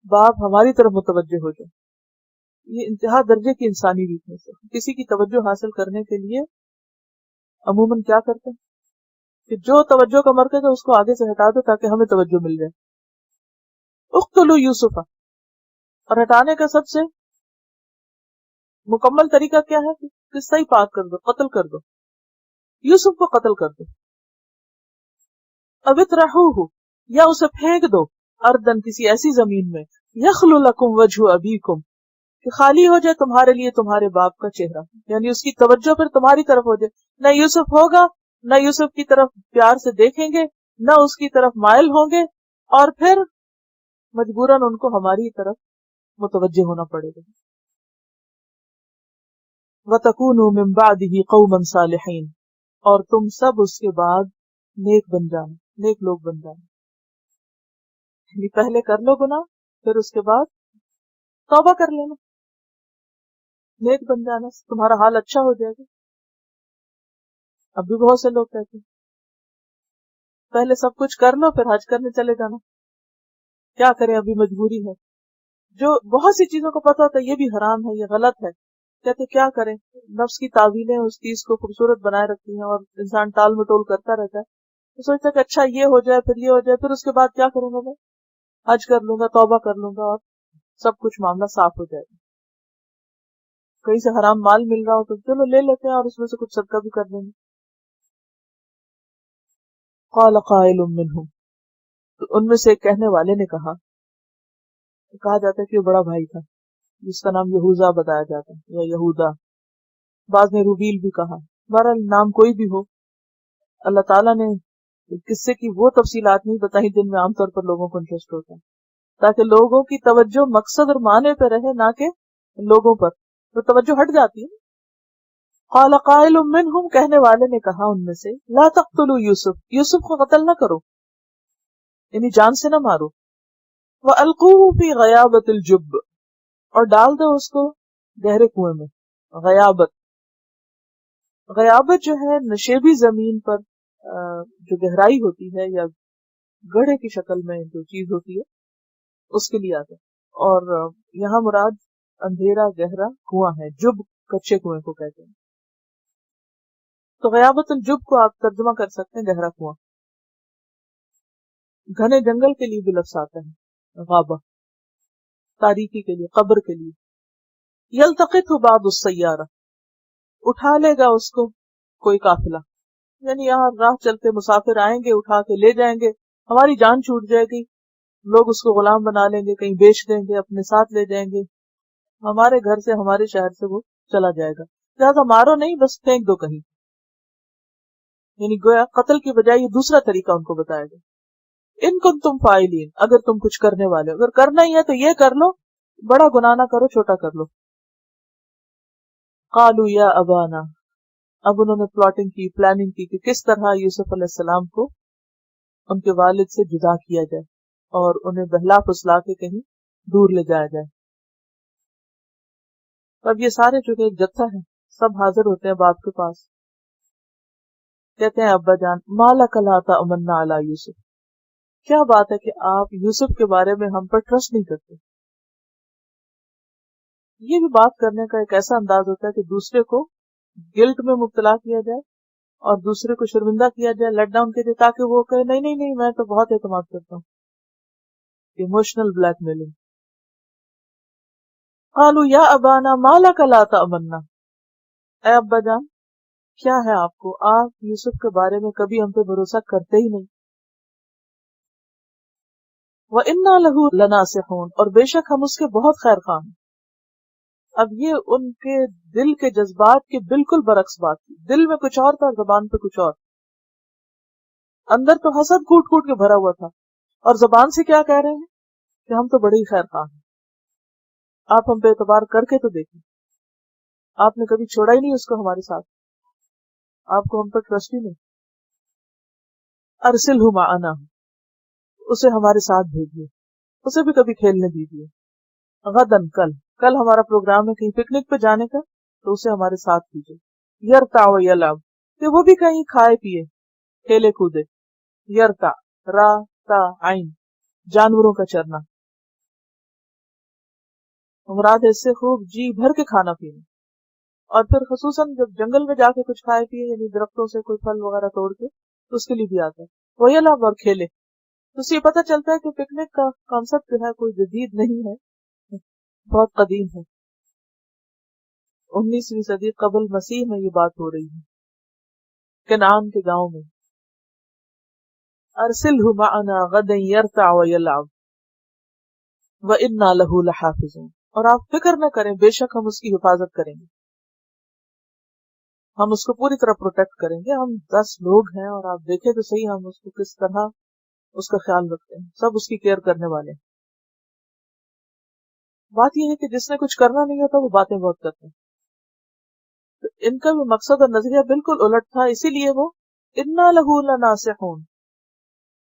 باپ ہماری طرف متوجہ ہو جائے۔ یہ انتہا درجے کی انسانی ویکنس ہے۔ کسی کی توجہ حاصل کرنے کے لیے عموماً کیا کرتے ہیں کہ جو توجہ کا مرکز ہے اس کو آگے سے ہٹا دو تاکہ ہمیں توجہ مل جائے۔ اقتلوا یوسف، اور ہٹانے کا سب سے مکمل طریقہ کیا ہے کہ قصہ ہی پاک کر دو، قتل کر دو، یوسف کو قتل کر دو۔ اب اطرحوہ، یا اسے پھینک دو، اردن کسی ایسی زمین میں، یخل لکم وجہ ابیکم، کہ خالی ہو جائے تمہارے لیے تمہارے باپ کا چہرہ، یعنی اس کی توجہ پھر تمہاری طرف ہو جائے، نہ یوسف ہوگا، نہ یوسف کی طرف پیار سے دیکھیں گے، نہ اس کی طرف مائل ہوں گے، اور پھر مجبوراً ان کو ہماری طرف متوجہ ہونا پڑے گا۔ وَتَكُونُوا مِن بَعْدِهِ قَوْمًا صَالِحِينَ، اور تم سب اس کے بعد نیک بن جانا، نیک لوگ بن جانا، یعنی پہلے کر لو گناہ، پھر اس کے بعد توبہ کر لینا۔ نیک بن جانا سے تمہارا حال اچھا ہو جائے گا. اب بھی بہت سے لوگ کہتے ہیں پہلے سب کچھ کر لو پھر حج کرنے چلے جانا. کیا کریں ابھی مجبوری ہے. جو بہت سی چیزوں کو پتا ہوتا ہے یہ بھی حرام ہے یہ غلط ہے, کہتے کیا کریں. نفس کی تعویلیں اس چیز کو خوبصورت بنائے رکھتی ہیں اور انسان ٹال مٹول کرتا رہتا ہے. تو سوچتا ہے کہ اچھا یہ ہو جائے پھر یہ ہو جائے پھر اس کے بعد کیا کروں گا میں, حج کر لوں گا توبہ کر لوں گا اور سب کچھ معاملہ صاف ہو جائے گا. کہیں سے حرام مال مل رہا ہو تو چلو لے لیتے ہیں اور اس میں سے کچھ صدقہ بھی کر دیں گے. قال قائل منهم, تو ان میں سے ایک کہنے والے نے کہا جاتا ہے کہ وہ بڑا بھائی تھا جس کا نام یہوذا بتایا جاتا ہے یا یہودا, بعض نے روبیل بھی کہا. بہرحال نام کوئی بھی ہو, اللہ تعالیٰ نے قصے کی وہ تفصیلات نہیں بتائی جن میں عام طور پر لوگوں کو انٹرسٹ ہوتا ہے, تاکہ لوگوں کی توجہ مقصد اور معنی پہ رہے نہ کہ لوگوں پر, تو توجہ ہٹ جاتی ہے. قال قائل منهم, کہنے والے نے کہا ان میں سے, لا تقتلوا یوسف, یوسف کو قتل نہ کرو یعنی جان سے نہ مارو. وَأَلْقُوهُ فِي غَيَابَةِ الْجُبِّ, اور ڈال دو اس کو گہرے کنویں میں. غیابت, غیابت جو ہے نشیبی زمین پر جو گہرائی ہوتی ہے یا گڑھے کی شکل میں جو چیز ہوتی ہے اس کے لیے آتا ہے. اور یہاں مراد اندھیرا گہرا کنواں ہے, جب کچے کنویں کو کہتے ہیں. تو غیابت الجب کو آپ ترجمہ کر سکتے ہیں گہرا کنواں. گھنے جنگل کے لیے بھی لفظ آتا ہے غابہ, تاریکی کے لیے, قبر کے لیے. یلتقطہ بعض السیارہ, اٹھا لے گا اس کو کوئی قافلہ, یعنی یہاں راہ چلتے مسافر آئیں گے اٹھا کے لے جائیں گے, ہماری جان چھوٹ جائے گی, لوگ اس کو غلام بنا لیں گے, کہیں بیچ دیں گے, اپنے ساتھ لے جائیں گے, ہمارے گھر سے ہمارے شہر سے وہ چلا جائے گا. لہٰذا مارو نہیں, بس پھینک دو کہیں. یعنی گویا قتل کی بجائے یہ دوسرا طریقہ ان کو بتایا گیا. ان کنتم فاعلین, اگر تم کچھ کرنے والے ہو, اگر کرنا ہی ہے تو یہ کر لو, بڑا گناہ نہ کرو, چھوٹا کر لو. قالوا یا ابانا, اب انہوں نے پلاٹنگ کی, پلاننگ کی کہ کس طرح یوسف علیہ السلام کو ان کے والد سے جدا کیا جائے اور انہیں بہلا پھسلا کے کہیں دور لے جایا جائے. اب یہ سارے جو کہ ایک جتھا ہے سب حاضر ہوتے ہیں باپ کے پاس, کہتے ہیں ابا جان ما لک لا تأمنا علی یوسف, کیا بات ہے کہ آپ یوسف کے بارے میں ہم پر ٹرسٹ نہیں کرتے. یہ بھی بات کرنے کا ایک ایسا انداز ہوتا ہے کہ دوسرے کو گلٹ میں مبتلا کیا جائے اور دوسرے کو شرمندہ کیا جائے, لیٹ ڈاؤن کیا جائے, تاکہ وہ کہے نہیں نہیں نہیں میں تو بہت اعتماد کرتا ہوں. Emotional black mailing. قالوا یا ابانا ما لک لا تأمنا, اے ابا جان کیا ہے آپ کو, آپ یوسف کے بارے میں کبھی ہم پہ بھروسہ کرتے ہی نہیں. وَإِنَّا لَهُ لَنَاصِحُونَ, اور بے شک ہم اس کے بہت خیر خواہ ہیں. اب یہ ان کے دل کے جذبات کے بالکل برعکس بات تھی. دل میں کچھ اور تھا اور زبان پہ کچھ اور. اندر تو حسد کوٹ کوٹ کے بھرا ہوا تھا اور زبان سے کیا کہہ رہے ہیں کہ ہم تو بڑے ہی خیر خواہ ہیں, آپ ہم پہ اعتبار کر کے تو دیکھیں, آپ نے کبھی چھوڑا ہی نہیں اس کو ہمارے ساتھ, آپ کو ہم پر ٹرسٹ ہی نہیں. ارسلہ معنا, اسے ہمارے ساتھ بھیجیے, اسے بھی کبھی کھیلنے دیجیے. غدن, کل ہمارا پروگرام ہے کہیں پکنک پہ جانے کا, تو اسے ہمارے ساتھ کیجیے. یرتع و یلعب, کہ وہ بھی کہیں کھائے پیے کھیلے کودے. یرتع, را تا عین, جانوروں کا چرنا. مراد اس سے خوب جی بھر کے کھانا پینا, اور پھر خصوصاً جب جنگل میں جا کے کچھ کھائے پیے یعنی درختوں سے کوئی پھل وغیرہ توڑ کے, تو اس کے لیے بھی آتا ہے. وہ یلعب, اور کھیلے. تو اس سے یہ پتہ چلتا ہے کہ پکنک کا کانسیپٹ جو ہے کوئی جدید نہیں ہے, بہت قدیم ہے. 19ویں صدی قبل مسیح میں یہ بات ہو رہی ہے, کنعان کے گاؤں میں. ارسلہ معنا غدا یرتع ویلعب وإنا لہ لحافظون, اور آپ فکر نہ کریں بے شک ہم اس کی حفاظت کریں گے, ہم اس کو پوری طرح پروٹیکٹ کریں گے. ہم 10 لوگ ہیں اور آپ دیکھیں تو صحیح ہم اس کو کس طرح اس کا خیال رکھتے ہیں, سب اس کی کیئر کرنے والے ہیں. بات یہ ہے کہ جس نے کچھ کرنا نہیں ہوتا وہ باتیں بہت کرتے ہیں. تو ان کا بھی مقصد اور نظریہ بالکل الٹ تھا, اسی لیے وہ انا لہ لناصحون,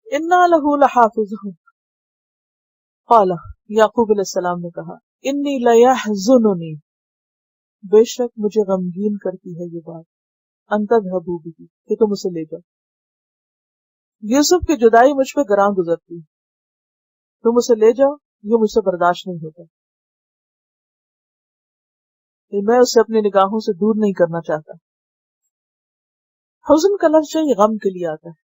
انا لہ لحافظون. قال, یعقوب علیہ السلام نے کہا, انی لیحزننی, بے شک مجھے غمگین کرتی ہے یہ بات، انت اذهبوا به، کہ تم اسے لے جاؤ۔ یوسف کی جدائی مجھ پہ گراں گزرتی ہے، تم اسے لے جاؤ، یہ مجھ سے برداشت نہیں ہوتا، کہ میں اسے اپنی نگاہوں سے دور نہیں کرنا چاہتا۔ حزن کا لفظ جو ہے یہ غم کے لیے آتا ہے،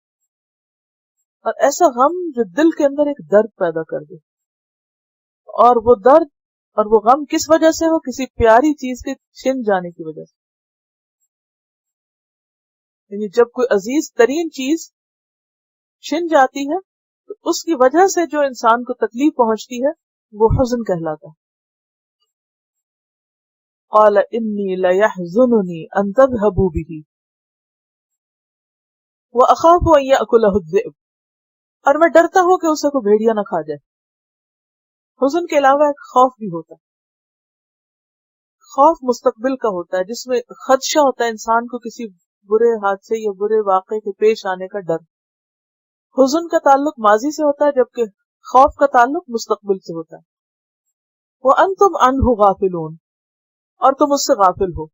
اور ایسا غم جو دل کے اندر ایک درد پیدا کر دے، اور وہ درد اور وہ غم کس وجہ سے ہو؟ کسی پیاری چیز کے چھن جانے کی وجہ سے۔ یعنی جب کوئی عزیز ترین چیز چھن جاتی ہے تو اس کی وجہ سے جو انسان کو تکلیف پہنچتی ہے وہ حزن کہلاتا ہے۔ قال انی لیحزننی ان تذهبوا به واخاف ان یاکلہ الذئب، اور میں ڈرتا ہوں کہ اسے کوئی بھیڑیا نہ کھا جائے۔ حزن کے علاوہ ایک خوف بھی ہوتا ہے، خوف مستقبل کا ہوتا ہے، جس میں خدشہ ہوتا ہے انسان کو کسی برے حادثے یا برے واقعے کے پیش آنے کا ڈر۔ حزن کا تعلق ماضی سے ہوتا ہے جبکہ خوف کا تعلق مستقبل سے ہوتا ہے۔ وَأَنْتُمْ عَنْهُ غَافِلُونَ، اور تم اس سے غافل ہو۔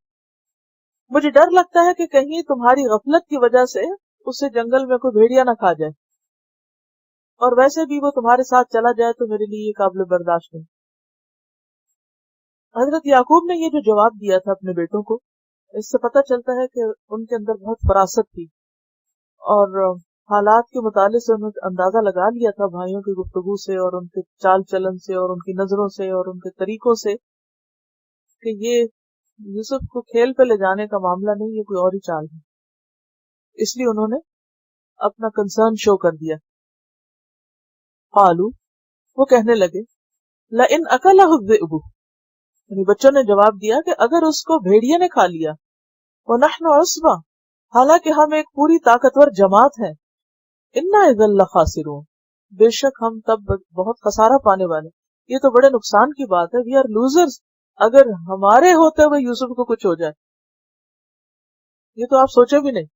مجھے ڈر لگتا ہے کہ کہیں تمہاری غفلت کی وجہ سے اسے جنگل میں کوئی بھیڑیا نہ کھا جائے، اور ویسے بھی وہ تمہارے ساتھ چلا جائے تو میرے لیے یہ قابل برداشت نہیں۔ حضرت یعقوب نے یہ جو جواب دیا تھا اپنے بیٹوں کو، اس سے پتہ چلتا ہے کہ ان کے اندر بہت فراست تھی، اور حالات کے مطالعے سے انہوں نے اندازہ لگا لیا تھا بھائیوں کی گفتگو سے اور ان کے چال چلن سے اور ان کی نظروں سے اور ان کے طریقوں سے کہ یہ یوسف کو کھیل پہ لے جانے کا معاملہ نہیں، یہ کوئی اور ہی چال ہے۔ اس لیے انہوں نے اپنا کنسرن شو کر دیا۔ قالو، وہ کہنے لگے، لئن اکلہ الذئب، یعنی بچوں نے جواب دیا کہ اگر اس کو بھیڑیے نے کھا لیا، وَنَحْنُ عُصْبَةٌ، حالانکہ ہم ایک پوری طاقتور جماعت ہیں، اِنَّا إِذًا لَخَاسِرُونَ، بے شک ہم تب بہت خسارہ پانے والے۔ یہ تو بڑے نقصان کی بات ہے، وی آر لوزرز، اگر ہمارے ہوتے ہوئے یوسف کو کچھ ہو جائے۔ یہ تو آپ سوچے بھی نہیں،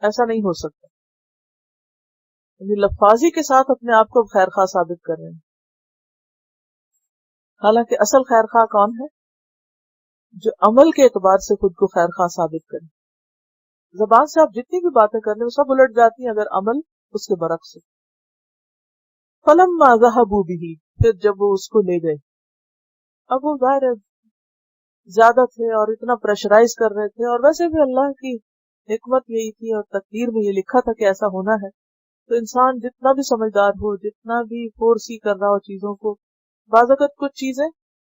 ایسا نہیں ہو سکتا۔ یعنی لفاظی کے ساتھ اپنے آپ کو خیر خواہ ثابت کر رہے ہیں، حالانکہ اصل خیر خواہ کون ہے؟ جو عمل کے اعتبار سے خود کو خیر خواہ ثابت کرے۔ زبان سے آپ جتنی بھی باتیں کر لیں وہ سب الٹ جاتی ہیں اگر عمل اس کے برعکس ہے۔ فَلَمَّا ذَهَبُوا بِهِ، پھر جب وہ اس کو لے گئے، اب وہ ظاہر ہے زیادہ تھے اور اتنا پریشرائز کر رہے تھے، اور ویسے بھی اللہ کی حکمت یہی تھی اور تقدیر میں یہ لکھا تھا کہ ایسا ہونا ہے، تو انسان جتنا بھی سمجھدار ہو، جتنا بھی فورسی کر رہا ہو چیزوں کو، بعض اوقات کچھ چیزیں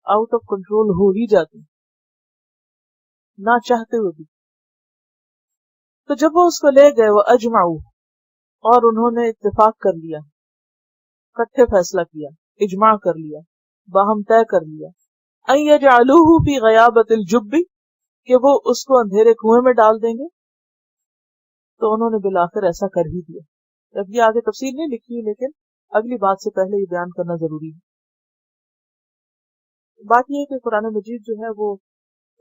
آؤٹ آف کنٹرول ہو ہی جاتی نہ چاہتے ہوئے بھی۔ تو جب وہ اس کو لے گئے، وہ اجمعوا، اور انہوں نے اتفاق کر لیا، اکٹھے فیصلہ کیا، اجماع کر لیا، باہم طے کر لیا، ان یجعلوہ فی غیابۃ الجب، کہ وہ اس کو اندھیرے کنویں میں ڈال دیں گے۔ تو انہوں نے بالآخر ایسا کر ہی دیا۔ اب یہ آگے تفصیل نہیں لکھی، لیکن اگلی بات سے پہلے یہ بیان کرنا ضروری ہے۔ بات یہ ہے کہ قرآن مجید جو ہے وہ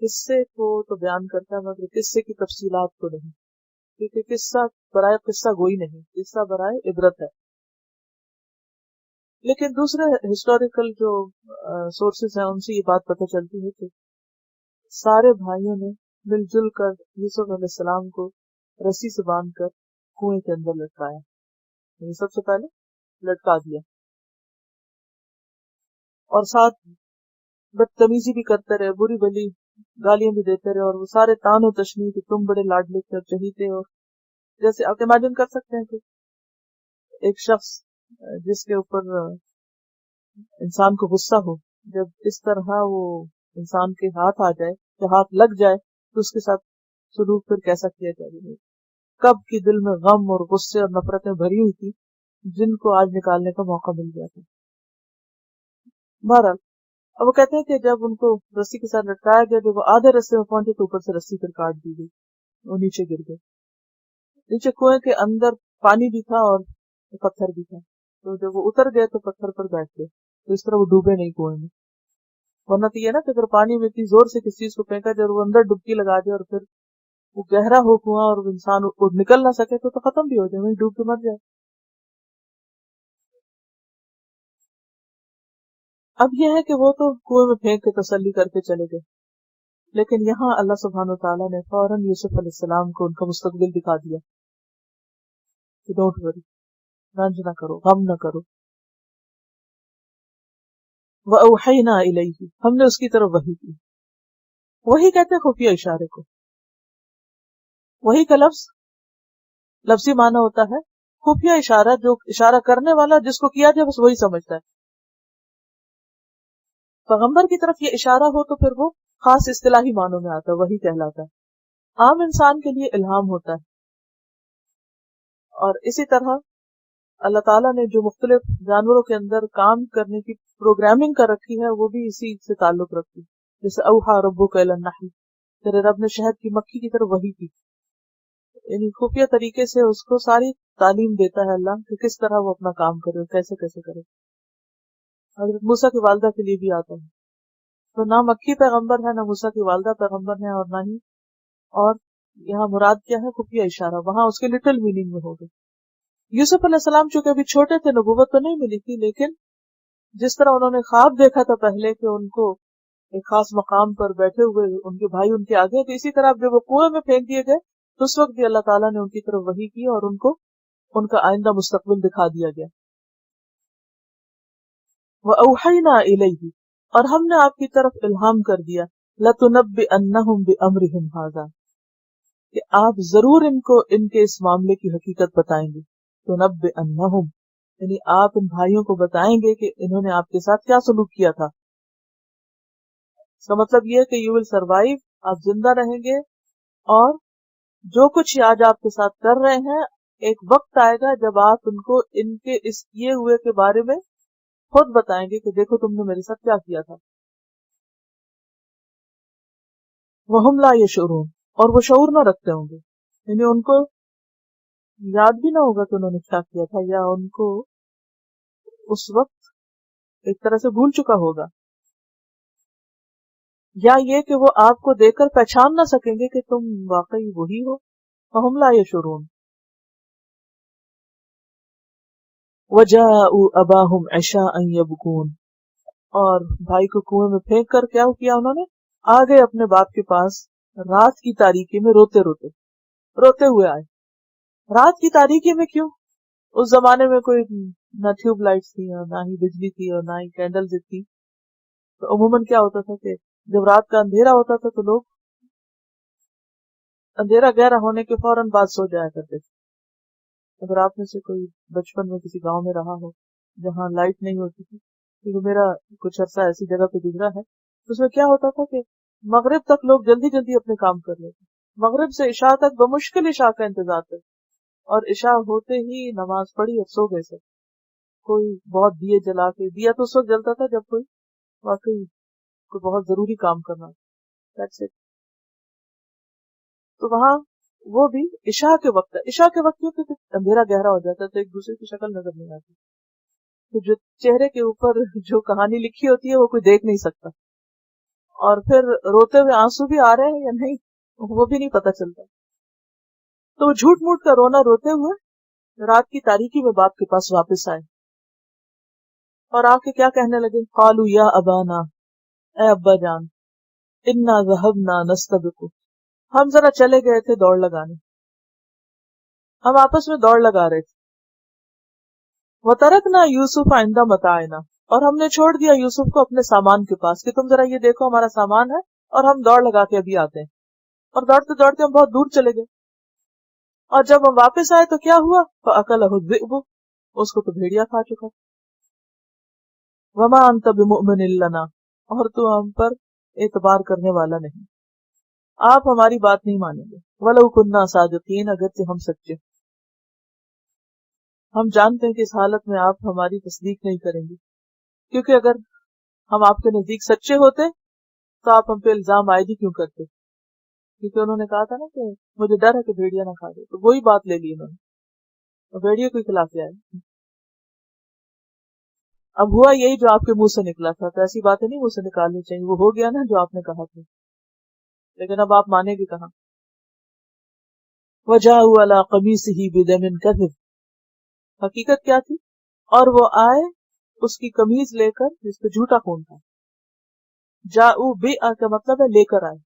قصے کو تو بیان کرتا ہے مگر قصے کی تفصیلات کو نہیں، کیونکہ قصہ برائے قصہ گوئی نہیں، قصہ برائے عبرت ہے۔ لیکن دوسرے ہسٹوریکل جو سورسز ہیں ان سے یہ بات پتہ چلتی ہے کہ سارے بھائیوں نے مل جل کر یوسف علیہ السلام کو رسی سے باندھ کر کنویں کے اندر لٹکایا، یعنی سب سے پہلے لٹکا دیا، اور ساتھ بدتمیزی بھی کرتے رہے، بری بلی گالیاں بھی دیتے رہے، اور وہ سارے تان و تشنیع کہ تم بڑے لاڈلے تھے اور چہیتے، اور جیسے آپ امیجن کر سکتے ہیں کہ ایک شخص جس کے اوپر انسان کو غصہ ہو، جب اس طرح وہ انسان کے ہاتھ آ جائے یا ہاتھ لگ جائے تو اس کے ساتھ سلوک پھر کیسا کیا جائے۔ کب کی دل میں غم اور غصے اور نفرتیں بھری ہوئی تھی جن کو آج نکالنے کا موقع مل گیا تھا۔ بہرحال اب وہ کہتے ہیں کہ جب ان کو رسی کے ساتھ لٹکایا گیا، جب وہ آدھے رستے میں پہنچے تو اوپر سے رسی پھر کاٹ دی گئی، وہ نیچے گر گئے۔ نیچے کنویں کے اندر پانی بھی تھا اور پتھر بھی تھا، تو جب وہ اتر گئے تو پتھر پر بیٹھ گئے، تو اس طرح وہ ڈوبے نہیں کنویں میں۔ ورنہ تو یہ نا کہ اگر پانی میں اتنی زور سے کسی چیز کو پھینکا جائے اور وہ اندر ڈبکی لگا دے اور پھر وہ گہرا ہو کنواں اور انسان نکل نہ سکے تو ختم بھی ہو جائے، وہیں ڈوب کے مر جائے۔ اب یہ ہے کہ وہ تو کنویں میں پھینک کے تسلی کر کے چلے گئے، لیکن یہاں اللہ سبحانہ وتعالیٰ نے فوراً یوسف علیہ السلام کو ان کا مستقبل دکھا دیا کہ ڈونٹ وری، رنج نہ کرو، غم نہ کرو. وَأَوْحَيْنَا إِلَيْهِ، ہم نے اس کی طرف وحی کی. وہی کہتے ہیں خفیہ اشارے کو. وہی کا لفظی معنی ہوتا ہے خفیہ اشارہ، جو اشارہ کرنے والا جس کو کیا جائے بس وہی سمجھتا ہے. پیغمبر کی طرف یہ اشارہ ہو تو پھر وہ خاص اصطلاحی معنوں میں آتا ہے، وہی کہلاتا ہے. عام انسان کے لیے الہام ہوتا ہے. اور اسی طرح اللہ تعالیٰ نے جو مختلف جانوروں کے اندر کام کرنے کی پروگرامنگ کر رکھی ہے وہ بھی اسی سے تعلق رکھتی ہے. جیسے اوحا ربک الی النحل، تیرے رب نے شہد کی مکھی کی طرف وحی کی. یعنی خفیہ طریقے سے اس کو ساری تعلیم دیتا ہے اللہ کہ کس طرح وہ اپنا کام کرے، کیسے کیسے کرے. حضرت موسیٰ کی والدہ کے لیے بھی آتا ہے. تو نہ مکی پیغمبر ہے، نہ موسیٰ کی والدہ پیغمبر ہے، اور نہ ہی، اور یہاں مراد کیا ہے؟ خفیہ اشارہ. وہاں اس کے لٹل میننگ میں ہوگا. یوسف علیہ السلام چونکہ ابھی چھوٹے تھے، نبوت تو نہیں ملی تھی، لیکن جس طرح انہوں نے خواب دیکھا تھا پہلے کہ ان کو ایک خاص مقام پر بیٹھے ہوئے ان کے بھائی ان کے آگے، تو اسی طرح جب وہ کنویں میں پھینک دیے گئے تو اس وقت بھی اللہ تعالیٰ نے ان کی طرف وحی کی اور ان کو ان کا آئندہ مستقبل دکھا دیا گیا. وَأَوْحَيْنَا إِلَيْهِ، اور ہم نے آپ کی طرف الہام کر دیا، لَتُنَبِّئَنَّهُمْ بِأَمْرِهِمْ هَذَا، کہ آپ ضرور ان کو ان کے اس معاملے کی حقیقت بتائیں گے. تُنَبِّئَنَّهُمْ یعنی آپ ان بھائیوں کو بتائیں گے کہ انہوں نے آپ کے ساتھ کیا سلوک کیا تھا. اس کا مطلب یہ ہے کہ یو ول سروائیو، آپ زندہ رہیں گے، اور جو کچھ آج آپ کے ساتھ کر رہے ہیں ایک وقت آئے گا جب آپ ان کو ان کے اس کیے ہوئے کے بارے میں خود بتائیں گے کہ دیکھو تم نے میرے ساتھ کیا کیا تھا. وَهُمْ لَا يَشْعُرُونَ، اور وہ شعور نہ رکھتے ہوں گے، یعنی ان کو یاد بھی نہ ہوگا کہ انہوں نے کیا کیا تھا، یا ان کو اس وقت ایک طرح سے بھول چکا ہوگا، یا یہ کہ وہ آپ کو دیکھ کر پہچان نہ سکیں گے کہ تم واقعی وہی ہو. وَهُمْ لَا يَشْعُرُونَ. وَجَاءُوا أَبَاهُمْ عِشَاءً يَبْكُونَ، اور بھائی کو کنویں میں پھینک کر کیا کیا انہوں نے؟ آ گئے اپنے باپ کے پاس رات کی تاریکی میں روتے ہوئے آئے. رات کی تاریکی میں کیوں؟ اس زمانے میں کوئی نہ ٹیوب لائٹس تھی اور نہ ہی بجلی تھی اور نہ ہی کینڈلز تھی. تو عموماً کیا ہوتا تھا کہ جب رات کا اندھیرا ہوتا تھا تو لوگ اندھیرا گہرا ہونے کے فوراً بعد سو جایا کرتے تھے. اگر آپ میں سے کوئی بچپن میں کسی گاؤں میں رہا ہو جہاں لائٹ نہیں ہوتی تھی، کیونکہ میرا کچھ عرصہ ایسی جگہ پہ گزرا ہے، اس میں کیا ہوتا تھا کہ مغرب تک لوگ جلدی جلدی اپنے کام کر لیتے، مغرب سے عشاء تک بمشکل عشاء کا انتظار کرتے، اور عشاء ہوتے ہی نماز پڑھی اور سو گئے سب. کوئی بہت دیے جلا کے، دیا تو اس وقت جلتا تھا جب کوئی واقعی کوئی بہت ضروری کام کرنا. That's it. تو وہاں وہ بھی عشاء کے وقت ہے. عشاء کے وقت کیونکہ اندھیرا گہرا ہو جاتا ہے تو ایک دوسرے کی شکل نظر نہیں آتی، تو جو چہرے کے اوپر جو کہانی لکھی ہوتی ہے وہ کوئی دیکھ نہیں سکتا، اور پھر روتے ہوئے آنسو بھی آ رہے ہیں یا نہیں وہ بھی نہیں پتا چلتا. تو وہ جھوٹ موٹ کا رونا روتے ہوئے رات کی تاریکی میں باپ کے پاس واپس آئے اور آ کے کیا کہنے لگے؟ قالوا یا ابانا، اے ابا جان، انا ذهبنا نستبق، ہم ذرا چلے گئے تھے دوڑ لگانے، ہم آپس میں دوڑ لگا رہے تھے. وترکنا یوسف عند متاعنا، اور ہم نے چھوڑ دیا یوسف کو اپنے سامان کے پاس کہ تم ذرا یہ دیکھو ہمارا سامان ہے اور ہم دوڑ لگا کے ابھی آتے ہیں. اور دوڑتے دوڑتے ہم بہت دور چلے گئے، اور جب ہم واپس آئے تو کیا ہوا؟ فأکلہ الذئب، اس کو تو بھیڑیا کھا چکا. وما انت بمؤمن لنا، اور تو ہم پر اعتبار کرنے والا نہیں، آپ ہماری بات نہیں مانیں گے. ولو کنا صادقین، اگرچہ ہم سچے، ہم جانتے ہیں کہ اس حالت میں آپ ہماری تصدیق نہیں کریں گے، کیونکہ اگر ہم آپ کے نزدیک سچے ہوتے تو آپ ہم پہ الزام عائد ہی کیوں کرتے؟ کیونکہ انہوں نے کہا تھا نا کہ مجھے ڈر ہے کہ بھیڑیا نہ کھا دے، تو وہی بات لے لی انہوں نے، اور بھیڑیا کے خلاف آئے. اب ہوا یہی جو آپ کے منہ سے نکلا تھا، تو ایسی باتیں نہیں منہ سے نکالنی چاہیے، وہ ہو گیا نا جو آپ نے کہا تھا، لیکن اب آپ مانیں گے کہاں. وجاءوا علی قمیصہ بدم کذب، حقیقت کیا تھی؟ اور وہ آئے اس کی قمیض لے کر جس پہ جھوٹا خون تھا. جاؤ بے کا مطلب ہے لے کر آئے،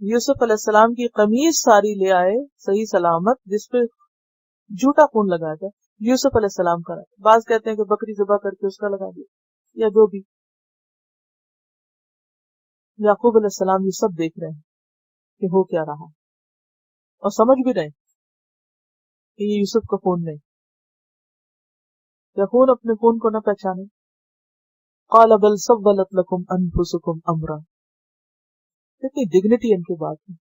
یوسف علیہ السلام کی قمیص ساری لے آئے صحیح سلامت، جس پہ جھوٹا خون لگایا تھا، یوسف علیہ السلام کا، بعض کہتے ہیں کہ بکری ذبح کر کے اس کا لگا دیا یا جو بھی۔ یعقوب علیہ السلام یہ سب دیکھ رہے ہیں کہ ہو کیا رہا، اور سمجھ بھی رہے ہیں کہ یہ یوسف کا خون نہیں، یا خون اپنے خون کو نہ پہچانے۔ قال بل سولت لکم انفسکم امرا، کتنی ڈگنیٹی ان کے بات میں،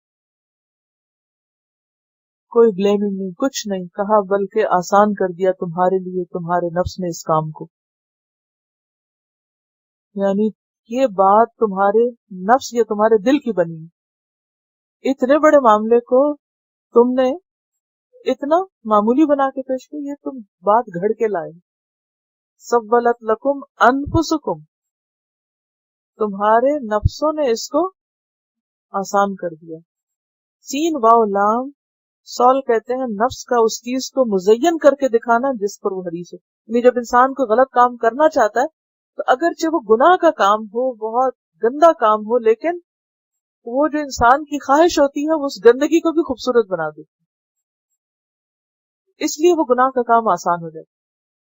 کوئی بلیمنگ نہیں، کچھ نہیں کہا، بلکہ آسان کر دیا تمہارے لیے تمہارے نفس نے اس کام کو، یعنی یہ بات تمہارے نفس یا تمہارے دل کی بنی ہے۔ اتنے بڑے معاملے کو تم نے اتنا معمولی بنا کے پیش کی، یہ تم بات گھڑ کے لائے۔ سولت لکم انفسکم، تمہارے نفسوں نے اس کو آسان کر دیا۔ سین واو لام سول کہتے ہیں نفس کا اس چیز کو مزین کر کے دکھانا جس پر وہ حریص ہو، یعنی جب انسان کو غلط کام کرنا چاہتا ہے تو اگرچہ وہ گناہ کا کام ہو، بہت گندا کام ہو، لیکن وہ جو انسان کی خواہش ہوتی ہے وہ اس گندگی کو بھی خوبصورت بنا دیتی ہے، اس لیے وہ گناہ کا کام آسان ہو جاتا ہے۔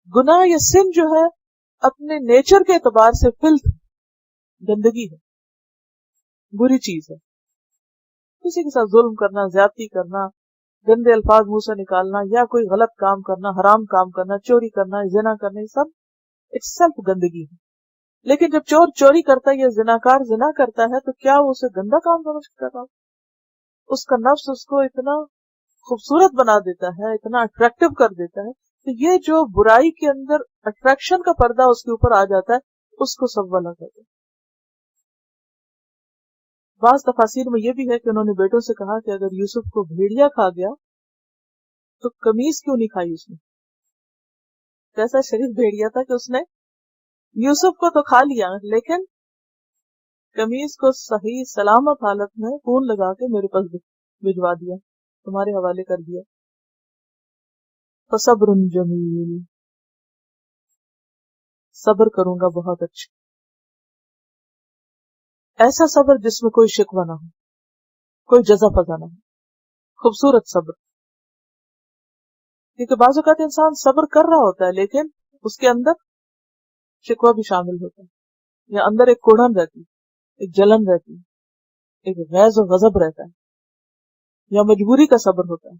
گناہ یا سن جو ہے اپنے نیچر کے اعتبار سے فلتھ، گندگی ہے، بری چیز ہے۔ کسی کے ساتھ ظلم کرنا، زیادتی کرنا، گندے الفاظ منہ سے نکالنا، یا کوئی غلط کام کرنا، حرام کام کرنا، چوری کرنا، زنا کرنا، یہ سب اٹس سیلف گندگی ہے۔ لیکن جب چور چوری کرتا ہے یا زناکار زنا کرتا ہے تو کیا وہ اسے گندا کام سمجھتا تھا؟ اس کا نفس اس کو اتنا خوبصورت بنا دیتا ہے، اتنا اٹریکٹو کر دیتا ہے، تو یہ جو برائی کے اندر اٹریکشن کا پردہ اس کے اوپر آ جاتا ہے اس کو سولا کہتے ہیں۔ بعض تفاسیر میں یہ بھی ہے کہ انہوں نے بیٹوں سے کہا کہ اگر یوسف کو بھیڑیا کھا گیا تو قمیص کیوں نہیں کھائی اس نے؟ کیسا شریف بھیڑیا تھا کہ اس نے یوسف کو تو کھا لیا لیکن قمیص کو صحیح سلامت حالت میں خون لگا کے میرے پاس بھجوا دیا، تمہارے حوالے کر دیا۔ فصبر جمیل، صبر کروں گا بہت اچھا، ایسا صبر جس میں کوئی شکوہ نہ ہو، کوئی جزا فضا نہ ہو، خوبصورت صبر۔ کیونکہ بعض اوقات انسان صبر کر رہا ہوتا ہے لیکن اس کے اندر شکوہ بھی شامل ہوتا ہے، یا اندر ایک کوڑھن رہتی، ایک جلن رہتی، ایک غیظ و غضب رہتا ہے، یا مجبوری کا صبر ہوتا ہے،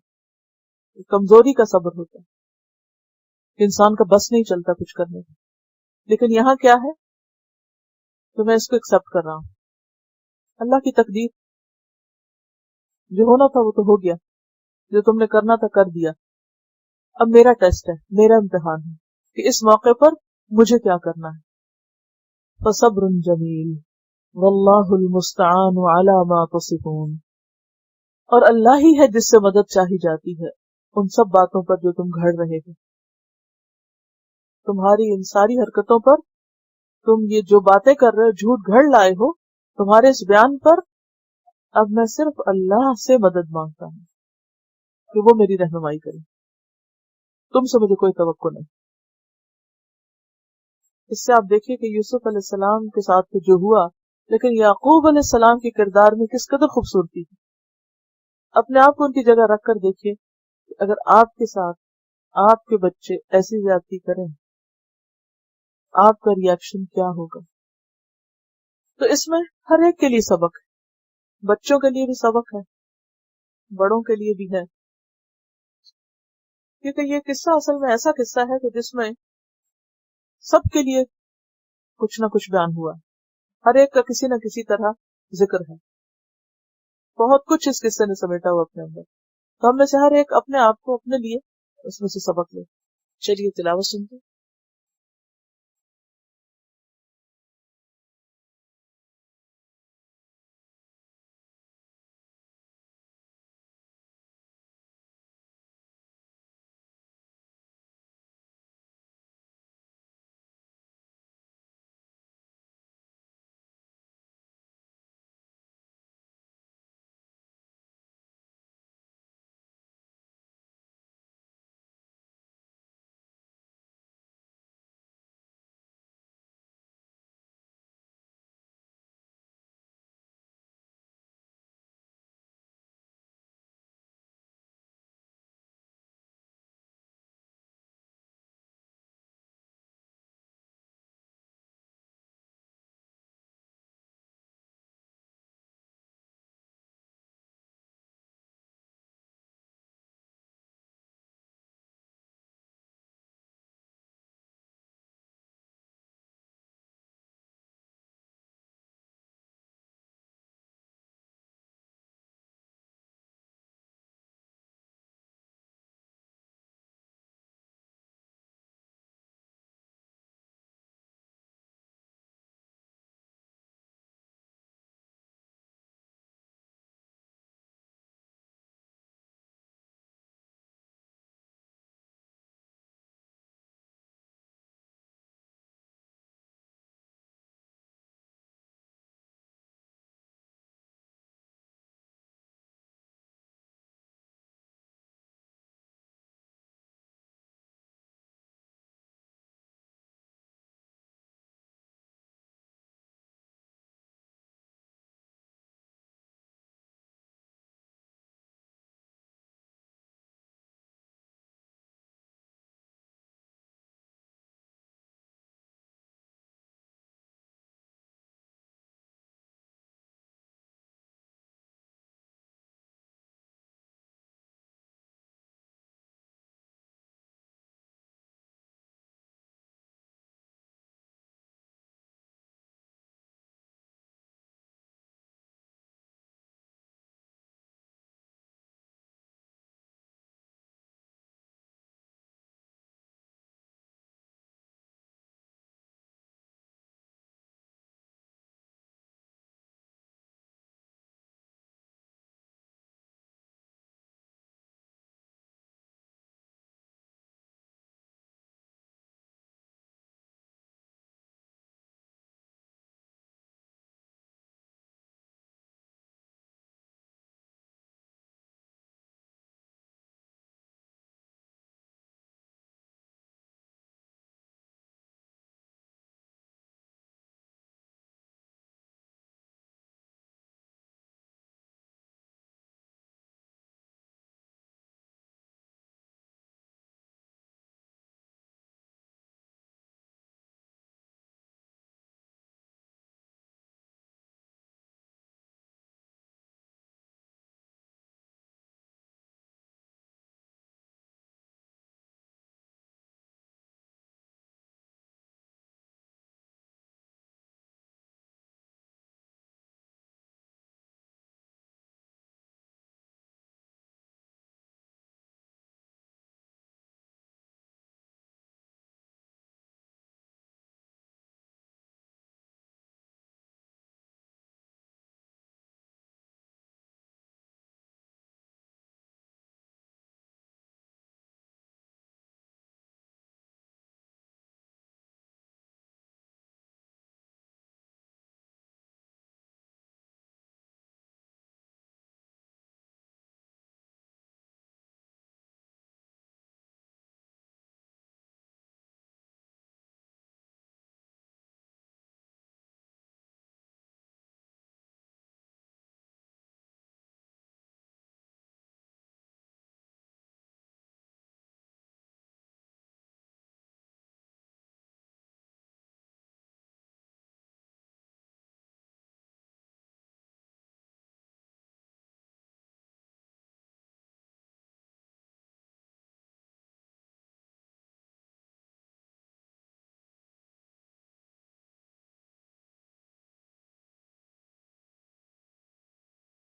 کمزوری کا صبر ہوتا ہے کہ انسان کا بس نہیں چلتا کچھ کرنے کا۔ لیکن یہاں کیا ہے تو میں اس کو ایکسپٹ کر رہا ہوں، اللہ کی تقدیر، جو ہونا تھا وہ تو ہو گیا، جو تم نے کرنا تھا کر دیا، اب میرا ٹیسٹ ہے، میرا امتحان ہے کہ اس موقع پر مجھے کیا کرنا ہے۔ فصبر جمیل واللہ المستعان علی ما تصفون، اور اللہ ہی ہے جس سے مدد چاہی جاتی ہے ان سب باتوں پر جو تم گھڑ رہے ہو، تمہاری ان ساری حرکتوں پر، تم یہ جو باتیں کر رہے ہو، جھوٹ گھڑ لائے ہو، تمہارے اس بیان پر اب میں صرف اللہ سے مدد مانگتا ہوں کہ وہ میری رہنمائی کرے، تم سے مجھے کوئی توقع نہیں۔ اس سے آپ دیکھیے کہ یوسف علیہ السلام کے ساتھ تو جو ہوا، لیکن یعقوب علیہ السلام کے کردار میں کس قدر خوبصورتی تھی۔ اپنے آپ کو ان کی جگہ رکھ کر دیکھیے کہ اگر آپ کے ساتھ آپ کے بچے ایسی زیادتی کریں، آپ کا ری ایکشن کیا ہوگا؟ تو اس میں ہر ایک کے لیے سبق ہے، بچوں کے لیے بھی سبق ہے، بڑوں کے لیے بھی ہے، کیونکہ یہ قصہ اصل میں ایسا قصہ ہے کہ جس میں سب کے لیے کچھ نہ کچھ بیان ہوا ہے، ہر ایک کا کسی نہ کسی طرح ذکر ہے، بہت کچھ اس قصے نے سمیٹا ہوا اپنے اندر، تو ہم میں سے ہر ایک اپنے آپ کو اپنے لیے اس میں سے سبق لے۔ چلیے تلاوت سنتے ہیں۔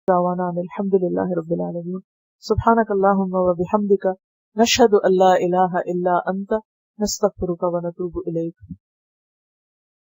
دعوانا ان الحمد للہ رب العالمین. سبحانک اللہم و بحمدک نشہد ان لا الہ الا انت نستغفرک و نتوب الیک.